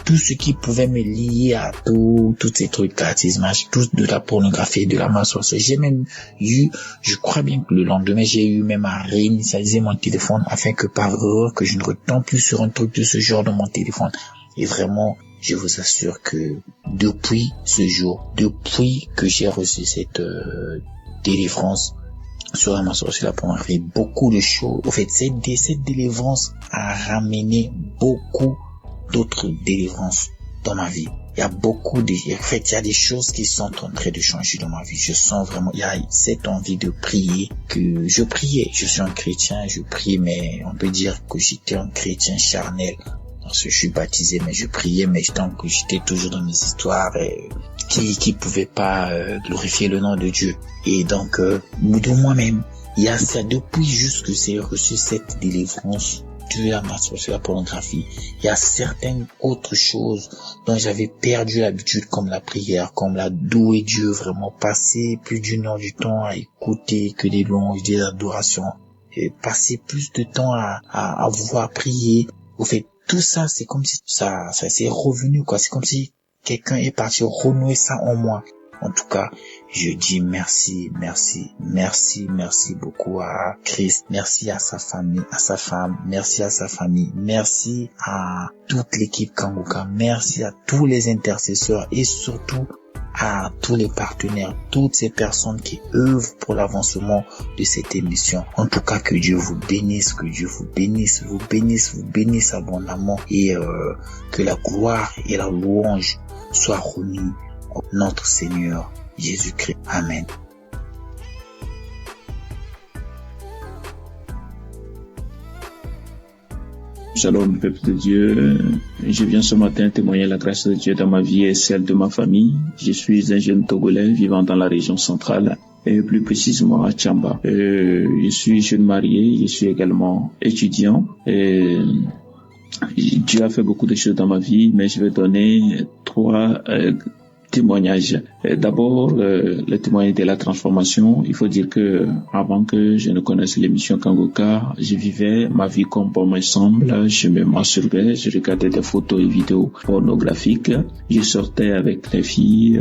tout ce qui pouvait me lier à tous ces trucs gratuitement, tout de la pornographie, de la masturbation. J'ai même eu, je crois bien que le lendemain, j'ai eu même à réinitialiser mon téléphone afin que par erreur, que je ne retombe plus sur un truc de ce genre dans mon téléphone. Et vraiment, je vous assure que depuis ce jour, depuis que j'ai reçu cette délivrance sur la masturbation, la pornographie, beaucoup de choses. En fait, cette délivrance a ramené beaucoup d'autres délivrances dans ma vie. Il y a il y a des choses qui sont en train de changer dans ma vie. Je sens vraiment, il y a cette envie de prier que je priais. Je suis un chrétien, je prie, mais on peut dire que j'étais un chrétien charnel. Parce que je suis baptisé, mais je priais, mais donc j'étais toujours dans mes histoires qui pouvaient pas glorifier le nom de Dieu. Et donc, de moi-même, il y a ça depuis juste que j'ai reçu cette délivrance de la masturbation, la pornographie. Il y a certaines autres choses dont j'avais perdu l'habitude, comme la prière, comme la louer Dieu, vraiment passer plus d'une heure du temps à écouter que des louanges, des adorations, et passer plus de temps à voir prier. Au fait, tout ça, c'est comme si ça s'est revenu, quoi. C'est comme si quelqu'un est parti renouer ça en moi. En tout cas, je dis merci beaucoup à Christ. Merci à sa famille, à sa femme. Merci à sa famille. Merci à toute l'équipe Kanguka. Merci à tous les intercesseurs et surtout à tous les partenaires, toutes ces personnes qui œuvrent pour l'avancement de cette émission. En tout cas, que Dieu vous bénisse, que Dieu vous bénisse, vous bénisse abondamment et que la gloire et la louange soient remises à notre Seigneur Jésus-Christ. Amen. Shalom, peuple de Dieu. Je viens ce matin témoigner la grâce de Dieu dans ma vie et celle de ma famille. Je suis un jeune Togolais vivant dans la région centrale et plus précisément à Tchamba. Je suis jeune marié, je suis également étudiant et Dieu a fait beaucoup de choses dans ma vie, mais je vais donner 3 témoignages. D'abord, le témoignage de la transformation. Il faut dire que avant que je ne connaisse l'émission Kanguka, je vivais ma vie comme bon me semble. Je me masturbais, je regardais des photos et vidéos pornographiques. Je sortais avec les filles,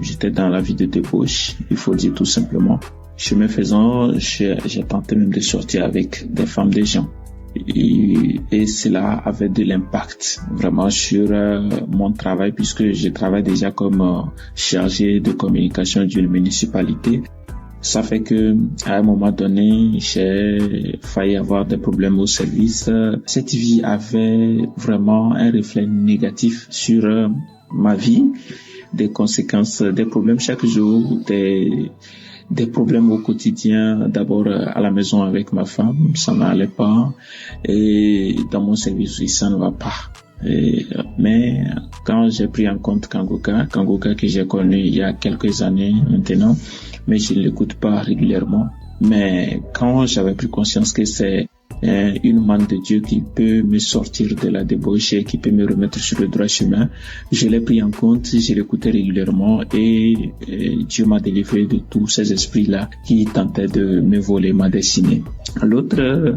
j'étais dans la vie de débauche. Il faut dire tout simplement. Chemin faisant, j'ai tenté même de sortir avec des femmes des gens. et cela avait de l'impact vraiment sur mon travail, puisque je travaille déjà comme chargé de communication d'une municipalité. Ça fait que à un moment donné, j'ai failli avoir des problèmes au service. Cette vie avait vraiment un reflet négatif sur ma vie, des conséquences, des problèmes chaque jour, des problèmes au quotidien. D'abord à la maison avec ma femme, ça n'allait pas, et dans mon service aussi, ça ne va pas. Mais quand j'ai pris en compte Kangoka que j'ai connu il y a quelques années maintenant, mais je ne l'écoute pas régulièrement. Mais quand j'avais pris conscience que c'est une main de Dieu qui peut me sortir de la débauche et qui peut me remettre sur le droit chemin, je l'ai pris en compte, je l'écoutais régulièrement, et Dieu m'a délivré de tous ces esprits-là qui tentaient de me voler ma destinée. L'autre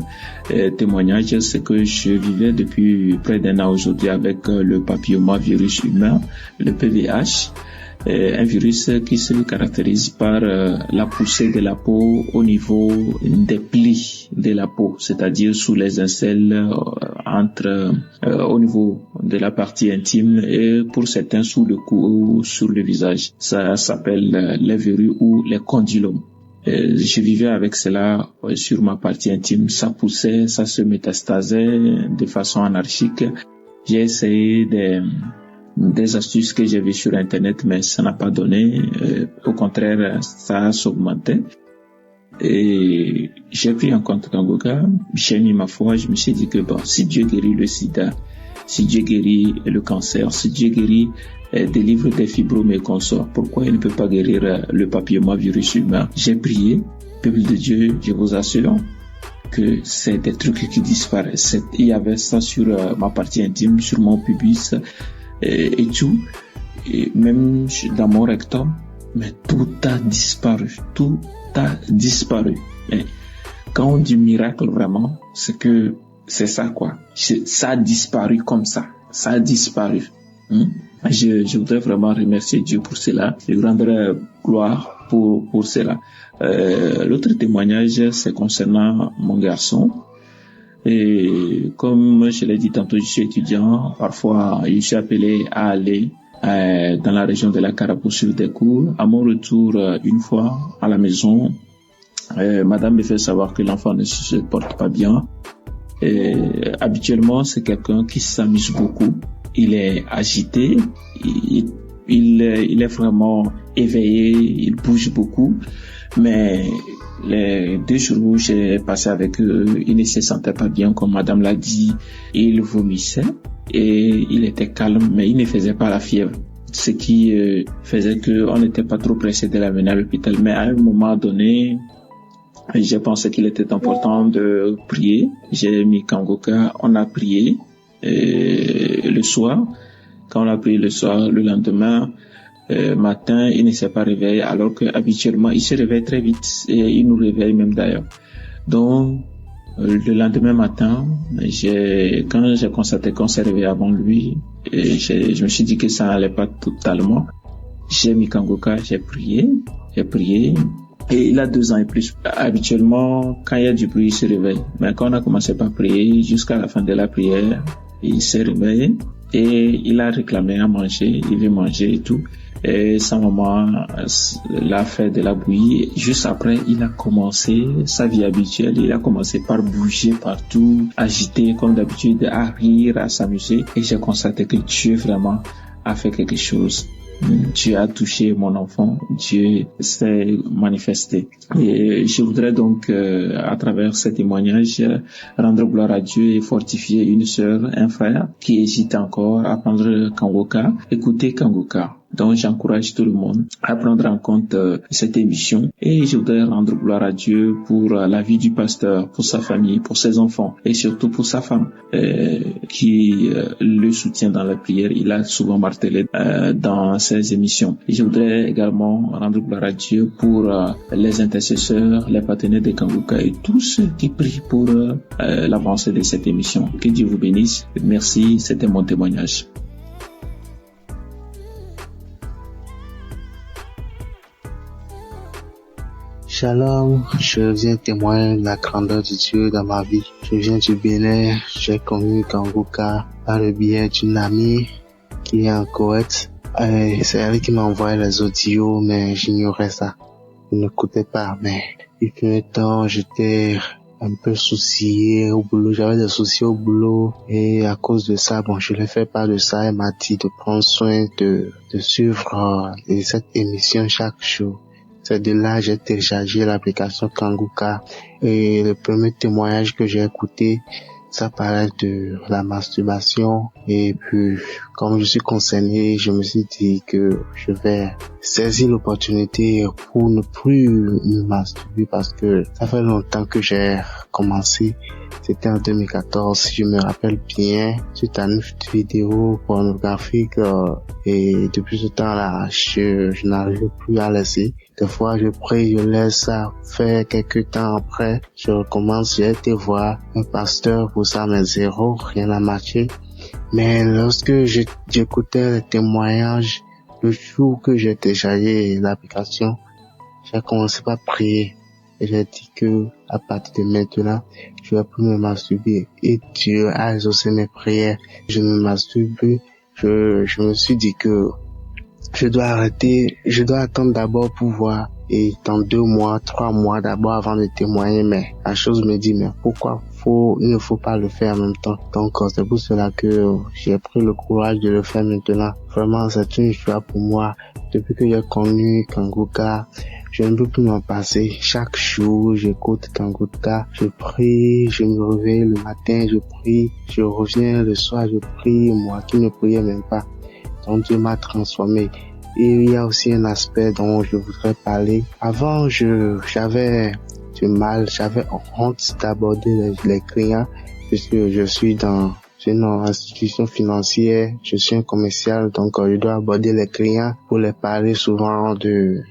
témoignage, c'est que je vivais depuis près d'un an aujourd'hui avec le papillomavirus humain, le PVH. Un virus qui se caractérise par la poussée de la peau au niveau des plis de la peau, c'est-à-dire sous les aisselles, au niveau de la partie intime, et pour certains sous le cou ou sur le visage. Ça s'appelle les verrues ou les condylomes. Je vivais avec cela sur ma partie intime. Ça poussait, ça se métastasait de façon anarchique. J'ai essayé des astuces que j'ai vues sur Internet, mais ça n'a pas donné. Au contraire, ça s'augmentait. Et j'ai pris en compte Kangoka, j'ai mis ma foi, je me suis dit que bon, si Dieu guérit le sida, si Dieu guérit le cancer, si Dieu guérit délivre des fibromes et consorts, pourquoi il ne peut pas guérir le papillomavirus humain? J'ai prié, peuple de Dieu, je vous assure que c'est des trucs qui disparaissent. Il y avait ça sur ma partie intime, sur mon pubis, et tout, et même dans mon rectum, mais tout a disparu, tout a disparu. Et quand on dit miracle vraiment, c'est que c'est ça quoi, ça a disparu comme ça a disparu. Je voudrais vraiment remercier Dieu pour cela, je lui rendrai gloire pour cela. L'autre témoignage, c'est concernant mon garçon. Et comme je l'ai dit tantôt, je suis étudiant. Parfois, je suis appelé à aller dans la région de la Cara pour suivre des cours. À mon retour, une fois à la maison, madame me fait savoir que l'enfant ne se porte pas bien. Et habituellement, c'est quelqu'un qui s'amuse beaucoup. Il est agité, il est vraiment éveillé, il bouge beaucoup. Mais les 2 jours où j'ai passé avec eux, il ne se sentait pas bien, comme madame l'a dit. Il vomissait et il était calme, mais il ne faisait pas la fièvre. Ce qui faisait qu'on n'était pas trop pressé de l'amener à l'hôpital. Mais à un moment donné, j'ai pensé qu'il était important de prier. J'ai mis Kangoka, on a prié le soir. Quand on a prié le soir, le lendemain matin, il ne s'est pas réveillé, alors que habituellement il se réveille très vite et il nous réveille même d'ailleurs. Donc le lendemain matin, quand j'ai constaté qu'on s'est réveillé avant lui, je me suis dit que ça n'allait pas totalement. J'ai mis Kangoka, j'ai prié, et il a 2 ans et plus. Habituellement, quand il y a du bruit, il se réveille. Mais quand on a commencé par prier, jusqu'à la fin de la prière, il s'est réveillé et il a réclamé à manger, il veut manger et tout. Et sa maman l'a fait de la bouillie. Juste après, il a commencé sa vie habituelle. Il a commencé par bouger partout, agiter comme d'habitude, à rire, à s'amuser. Et j'ai constaté que Dieu vraiment a fait quelque chose. Dieu a touché mon enfant, Dieu s'est manifesté. Et je voudrais donc, à travers ce témoignage, rendre gloire à Dieu et fortifier une sœur, un frère qui hésite encore à prendre Kangoka. Écoutez Kangoka. Donc j'encourage tout le monde à prendre en compte cette émission, et je voudrais rendre gloire à Dieu pour la vie du pasteur, pour sa famille, pour ses enfants et surtout pour sa femme qui le soutient dans la prière. Il a souvent martelé dans ses émissions. Et je voudrais également rendre gloire à Dieu pour les intercesseurs, les partenaires de Kangoka et tous ceux qui prient pour l'avancée de cette émission. Que Dieu vous bénisse. Merci, c'était mon témoignage. Shalom, je viens témoigner de la grandeur de Dieu dans ma vie. Je viens du Bénin, j'ai connu Kanguka par le biais d'une amie qui est en Koweït. C'est elle qui m'a envoyé les audios, mais j'ignorais ça. Je n'écoutais pas, mais il fut un temps, j'étais un peu soucié au boulot, j'avais des soucis au boulot et à cause de ça, je l'ai fait part de ça. Elle m'a dit de prendre soin de suivre cette émission chaque jour. C'est de là j'ai téléchargé l'application Kanguka et le premier témoignage que j'ai écouté, ça parlait de la masturbation et puis comme je suis concerné, je me suis dit que je vais saisir l'opportunité pour ne plus me masturber parce que ça fait longtemps que j'ai commencé. C'était en 2014, si je me rappelle bien, suite à une vidéo pornographique et depuis ce temps-là, je n'arrive plus à laisser. Des fois, je prie, je laisse ça faire quelques temps après, je recommence, j'ai été voir un pasteur pour ça, mais zéro, rien n'a marché. Mais lorsque j'écoutais les témoignages, le jour que j'ai téléchargé l'application, j'ai commencé par prier. Et j'ai dit que, à partir de maintenant, je vais plus me masturber. Et Dieu a exaucé mes prières. Je me masturbe. Je me suis dit que je dois arrêter. Je dois attendre d'abord pour voir. Et dans 2 mois, 3 mois d'abord avant de témoigner. Mais la chose me dit, mais pourquoi il ne faut pas le faire en même temps. Donc, c'est pour cela que j'ai pris le courage de le faire maintenant. Vraiment, c'est une joie pour moi. Depuis que j'ai connu Kanguka, je ne peux plus m'en passer. Chaque jour, j'écoute Kanguka, je prie, je me réveille le matin, je prie, je reviens le soir, je prie, moi qui ne priais même pas. Donc Dieu m'a transformé. Et il y a aussi un aspect dont je voudrais parler. Avant, j'avais du mal, j'avais honte d'aborder les clients puisque je suis dans une institution financière, je suis un commercial, donc je dois aborder les clients pour les parler souvent du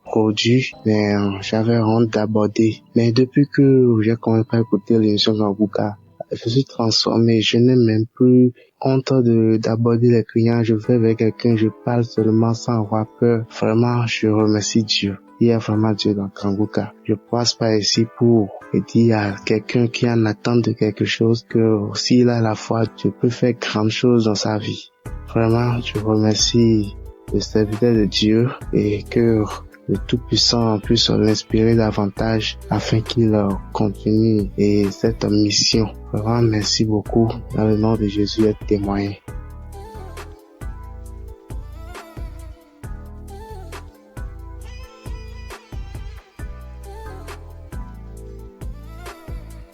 produit, mais j'avais honte d'aborder. Mais depuis que j'ai commencé à écouter l'émission Kanguka, je suis transformé, je n'ai même plus honte d'aborder les clients, je vais avec quelqu'un, je parle seulement sans avoir peur. Vraiment, je remercie Dieu. Il y a vraiment Dieu dans Kanguka. Je passe par ici pour dire à quelqu'un qui en attend de quelque chose que s'il a la foi, Dieu peut faire grandes choses dans sa vie. Vraiment, je remercie le serviteur de Dieu et que le Tout-Puissant puisse l'inspirer davantage afin qu'il continue et cette mission. Vraiment, merci beaucoup. Dans le nom de Jésus, être témoigné.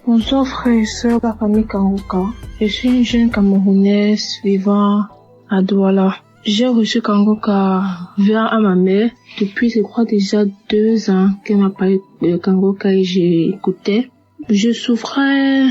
Bonsoir frères et sœurs de la famille Kanguka. Je suis une jeune Camerounaise vivant à Douala. J'ai reçu Kanguka via ma mère. Depuis, je crois déjà 2 ans qu'elle m'a parlé de Kanguka et j'ai écouté. Je souffrais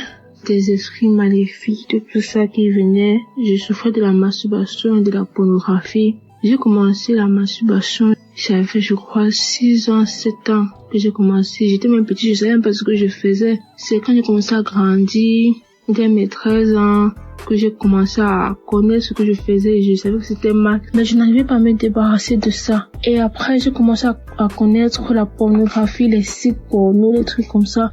des esprits maléfiques, de tout ça qui venait. Je souffrais de la masturbation et de la pornographie. J'ai commencé la masturbation, j'avais je crois 6 ans, 7 ans que j'ai commencé. J'étais même petite, je savais même pas ce que je faisais. C'est quand j'ai commencé à grandir, dès mes 13 ans, que j'ai commencé à connaître ce que je faisais. Je savais que c'était mal, mais je n'arrivais pas à me débarrasser de ça. Et après, j'ai commencé à connaître la pornographie, les sites porno, les trucs comme ça.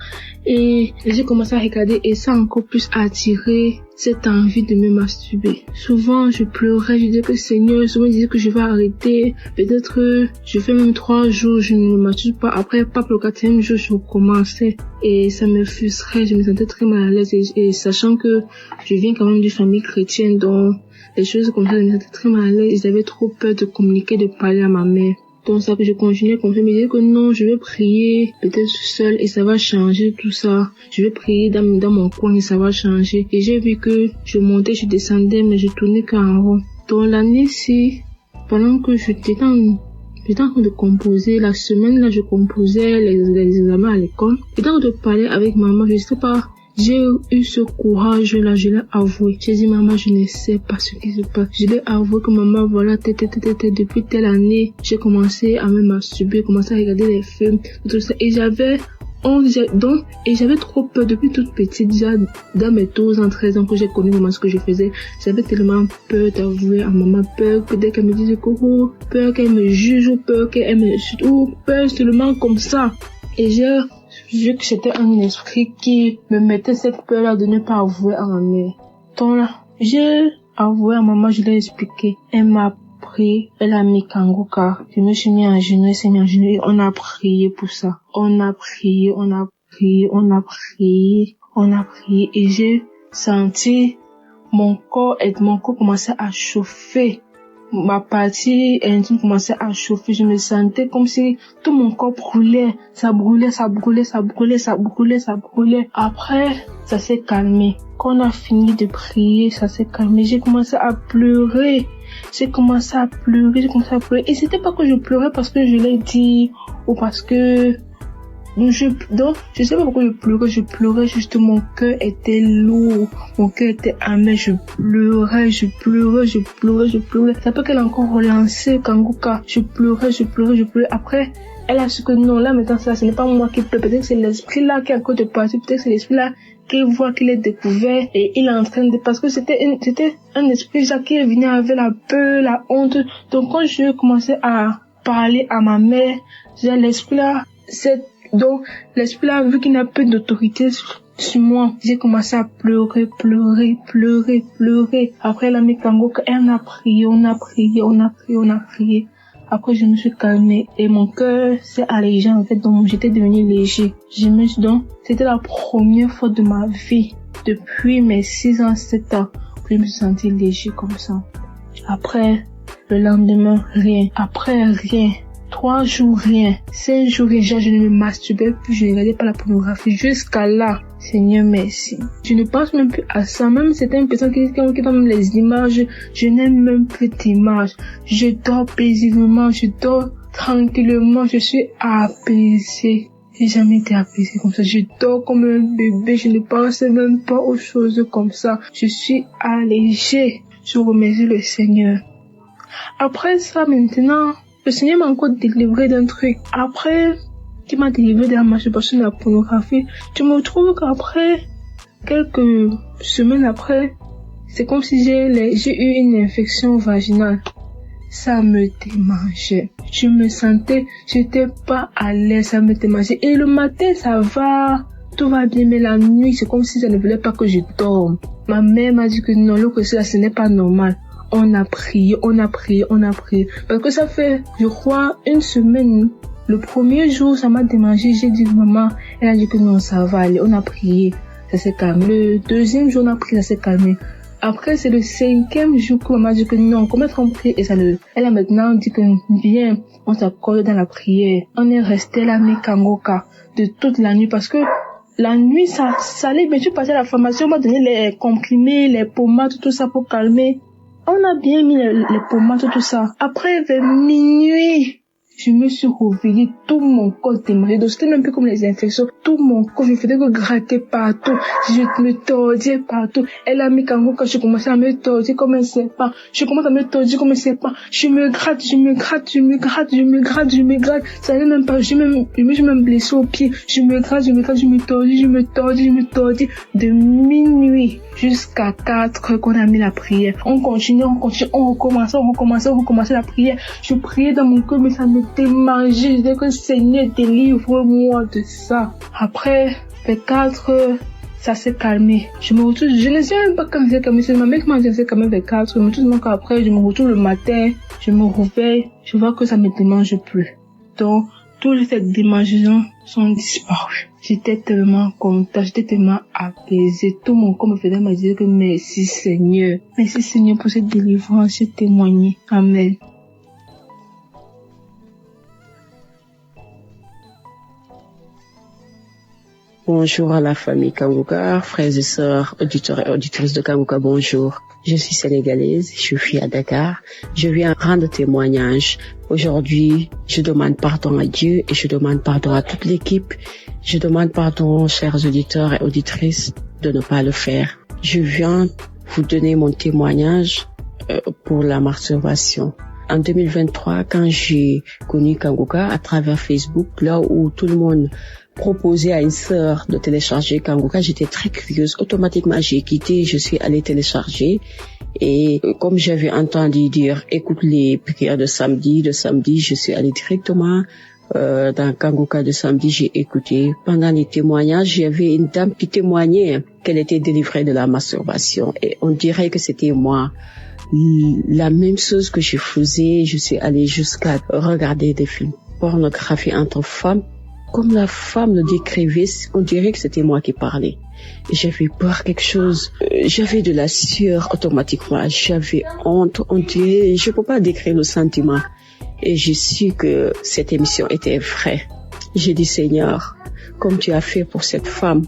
Et j'ai commencé à regarder et ça a encore plus attiré cette envie de me masturber. Souvent, je pleurais, je disais que Seigneur, souvent je disais que je vais arrêter. Peut-être, je fais même 3 jours, je ne me masturbe pas. Après, pas pour le 4e jour, je recommençais. Et ça me frustrait, je me sentais très mal à l'aise. Et sachant que je viens quand même d'une famille chrétienne, donc les choses comme ça, je me sentais très mal à l'aise. J'avais trop peur de communiquer, de parler à ma mère. Donc ça que je continuais comme ça, me disais que non, je vais prier peut-être seule et ça va changer tout ça. Je vais prier dans mon coin et ça va changer. Et j'ai vu que je montais, je descendais, mais je tournais qu'en rond. Donc l'année-ci, pendant que j'étais en train de composer, la semaine là, je composais les examens à l'école. Et dans de parler avec maman, je sais pas, j'ai eu ce courage-là, je l'ai avoué. J'ai dit, maman, je ne sais pas ce qui se passe. Je l'ai avoué que maman, voilà, depuis telle année, j'ai commencé à me masturber, commencé à regarder les films, tout ça. Et j'avais trop peur depuis toute petite, déjà dans mes 12 ans, 13 ans que j'ai connu vraiment ce que je faisais. J'avais tellement peur d'avouer à maman, peur que dès qu'elle me dise que peur qu'elle me juge, ou peur qu'elle me ou peur seulement comme ça. Et j'ai vu que c'était un esprit qui me mettait cette peur-là de ne pas avouer à ma mère. Donc là, j'ai avoué à maman, je l'ai expliqué. Elle m'a pris, elle a mis Kangoka. Je me suis mis en genoux, elle s'est mis en genoux et on a prié pour ça. On a prié et j'ai senti mon corps commençait à chauffer. Ma partie intime commençait à chauffer. Je me sentais comme si tout mon corps brûlait. Ça brûlait. Après, ça s'est calmé. Quand on a fini de prier, ça s'est calmé. J'ai commencé à pleurer. Et c'était pas que je pleurais parce que je l'ai dit ou parce que je sais pas pourquoi je pleurais juste, mon cœur était lourd, mon cœur était amer, je pleurais. Ça peut qu'elle a encore relancé Kangoka, je pleurais. Après, elle a su que non, là maintenant ça, ce n'est pas moi qui pleure, peut-être que c'est l'esprit là qui est encore de partir, peut-être que c'est l'esprit là qui voit qu'il est découvert et il est en train de, parce que c'était un esprit là qui venait avec la peur, la honte. Donc quand je commençais à parler à ma mère, l'esprit là, donc, l'esprit là, vu qu'il n'a plus d'autorité sur moi, j'ai commencé à pleurer. Après, elle a mis Kangoka, on a prié. Après, je me suis calmée et mon cœur s'est allégé, en fait, donc j'étais devenue léger. C'était la première fois de ma vie, depuis mes 6 ans, 7 ans, que je me suis sentie léger comme ça. Après, le lendemain, rien. Après, rien. 3 jours, rien. 5 jours, déjà, je ne me masturbais plus, je ne regardais pas la pornographie. Jusqu'à là, Seigneur, merci. Je ne pense même plus à ça. Même certaines personnes qui donnent les images, je n'aime même plus d'images. Je dors paisiblement, je dors tranquillement, je suis apaisée. J'ai jamais été apaisée comme ça. Je dors comme un bébé, je ne pense même pas aux choses comme ça. Je suis allégée. Je remercie le Seigneur. Après ça, maintenant, le Seigneur m'a encore délivré d'un truc. Après qu'il m'a délivré de la masturbation de la pornographie, je me trouve qu'après, quelques semaines après, c'est comme si j'ai eu une infection vaginale. Ça me démangeait. Je me sentais, j'étais pas à l'aise, ça me démangeait. Et le matin, ça va, tout va bien, mais la nuit, c'est comme si ça ne voulait pas que je dorme. Ma mère m'a dit que non, ce n'est pas normal. On a prié. Parce que ça fait, je crois, 1 semaine. Le premier jour, ça m'a démangé. J'ai dit, maman, elle a dit que non, ça va aller. On a prié. Ça s'est calmé. Le deuxième jour, on a prié, ça s'est calmé. Après, c'est le 5e jour que maman a dit que non, comment on prie? Et elle a maintenant dit que viens, on s'accorde dans la prière. On est resté là, mais Kangoka, de toute la nuit parce que la nuit, ça allait bien sûr passer à la pharmacie. On m'a donné les comprimés, les pommades, tout ça pour calmer. On a bien mis les pommades, tout ça. Après, vers minuit, je me suis réveillée, tout mon corps démangeait. Donc, c'était même plus comme les infections. Tout mon corps, je faisais que gratter partout. Je me tordais partout. Elle a mis Kangoka, je commençais à me tordre comme un serpent. Je commence à me tordre comme un serpent. Je me gratte. Ça allait même pas. Je me suis même blessée au pied. Je me gratte, je me tordis. De minuit jusqu'à 4 qu'on a mis la prière. On continue, on recommençait la prière. Je priais dans mon cœur, mais ça me démangeait. Je disais que Seigneur, délivre-moi de ça. Après, vers 4, ça s'est calmé. Je me retrouve, je ne sais même pas quand c'est calmé. C'est ma mère qui m'a dit que c'est quand même vers 4. Je me retrouve qu'après, je me retrouve le matin, je me réveille, je vois que ça me démange plus. Donc, toutes ces démangeaisons sont disparues. J'étais tellement contente, j'étais tellement apaisée. Tout mon corps me faisait me dire que merci Seigneur. Merci Seigneur pour cette délivrance, j'ai témoigné. Amen. Bonjour à la famille Kangoka, frères et sœurs, auditeurs et auditrices de Kangoka, bonjour. Je suis sénégalaise, je suis à Dakar. Je viens rendre témoignage. Aujourd'hui, je demande pardon à Dieu et je demande pardon à toute l'équipe. Je demande pardon, chers auditeurs et auditrices, de ne pas le faire. Je viens vous donner mon témoignage pour la masturbation. En 2023, quand j'ai connu Kangoka à travers Facebook, là où tout le monde proposait à une sœur de télécharger Kangoka, j'étais très curieuse. Automatiquement, j'ai quitté, je suis allée télécharger. Et comme j'avais entendu dire, écoute les prières de samedi, je suis allée directement dans Kangoka de samedi, j'ai écouté. Pendant les témoignages, il y avait une dame qui témoignait qu'elle était délivrée de la masturbation. Et on dirait que c'était moi. La même chose que je faisais, je suis allée jusqu'à regarder des films pornographiques entre femmes. Comme la femme le décrivait, on dirait que c'était moi qui parlais. J'avais peur quelque chose. J'avais de la sueur automatiquement. J'avais honte. On dirait, je peux pas décrire le sentiment. Et j'ai su que cette émission était vraie. J'ai dit, Seigneur, comme tu as fait pour cette femme,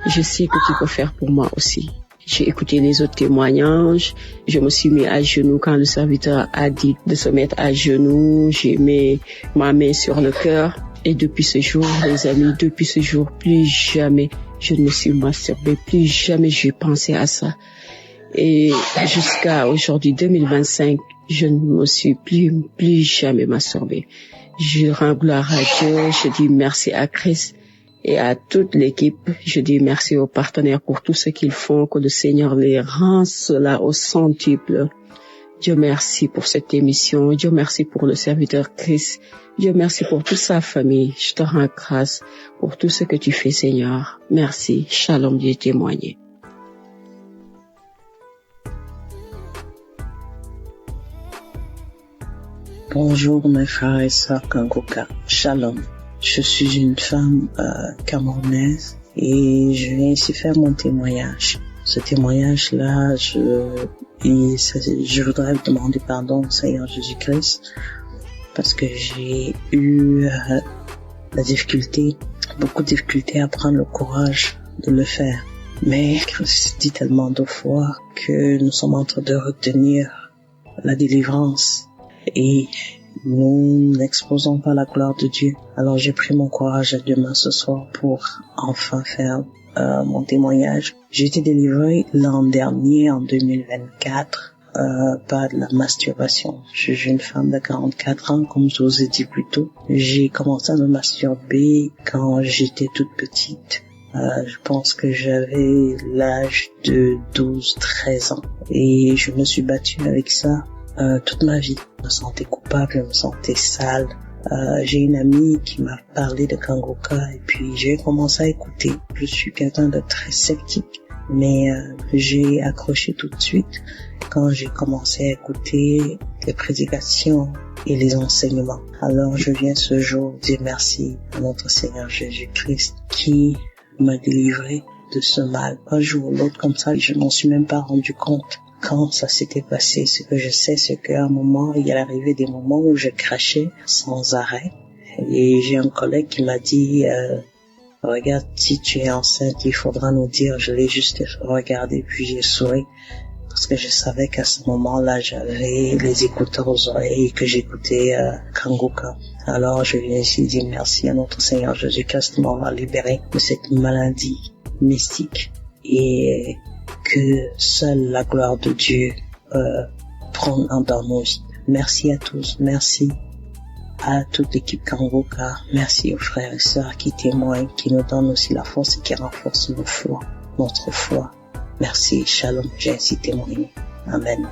je sais que tu peux faire pour moi aussi. J'ai écouté les autres témoignages. Je me suis mis à genoux quand le serviteur a dit de se mettre à genoux. J'ai mis ma main sur le cœur. Et depuis ce jour, les amis, depuis ce jour, plus jamais je ne me suis masturbée. Plus jamais j'ai pensé à ça. Et jusqu'à aujourd'hui, 2025, je ne me suis plus jamais masturbée. Je rends gloire à Dieu. Je dis merci à Christ et à toute l'équipe. Je dis merci aux partenaires pour tout ce qu'ils font, que le Seigneur les rend cela au centuple. Dieu merci pour cette émission. Dieu merci pour le serviteur Christ. Dieu merci pour toute sa famille. Je te rends grâce pour tout ce que tu fais, Seigneur. Merci. Shalom, Dieu témoigné. Bonjour mes frères et sœurs Kangoka. Shalom. Je suis une femme camerounaise et je viens ici faire mon témoignage. Ce témoignage-là, je voudrais demander pardon au Seigneur Jésus-Christ parce que j'ai eu beaucoup de difficultés à prendre le courage de le faire. Mais Christ dit tellement de fois que nous sommes en train de retenir la délivrance et nous n'exposons pas la gloire de Dieu. Alors j'ai pris mon courage à deux mains ce soir pour enfin faire mon témoignage. J'ai été délivrée l'an dernier, en 2024, par de la masturbation. Je suis une femme de 44 ans, comme je vous ai dit plus tôt. J'ai commencé à me masturber quand j'étais toute petite. Je pense que j'avais l'âge de 12-13 ans. Et je me suis battue avec ça toute ma vie. Je me sentais coupable, je me sentais sale. J'ai une amie qui m'a parlé de Kangoka et puis j'ai commencé à écouter. Je suis quelqu'un de très sceptique, mais j'ai accroché tout de suite quand j'ai commencé à écouter les prédications et les enseignements. Alors je viens ce jour dire merci à notre Seigneur Jésus-Christ qui m'a délivré de ce mal. Un jour ou l'autre comme ça, je m'en suis même pas rendu compte quand ça s'était passé. Ce que je sais, c'est qu'à un moment, il y a arrivé des moments où je crachais sans arrêt. Et j'ai un collègue qui m'a dit, regarde, si tu es enceinte, il faudra nous dire. Je l'ai juste regardé, puis j'ai souri. Parce que je savais qu'à ce moment-là, j'avais les écouteurs aux oreilles et que j'écoutais Kangoka. Alors, je viens ici dire merci à notre Seigneur Jésus-Christ de m'avoir libéré de cette maladie mystique. Et que seule la gloire de Dieu prend dans nos vies. Merci à tous, merci à toute l'équipe Kangoka, merci aux frères et sœurs qui témoignent, qui nous donnent aussi la force et qui renforcent notre foi. Merci, shalom, j'ai ainsi témoigné. Amen.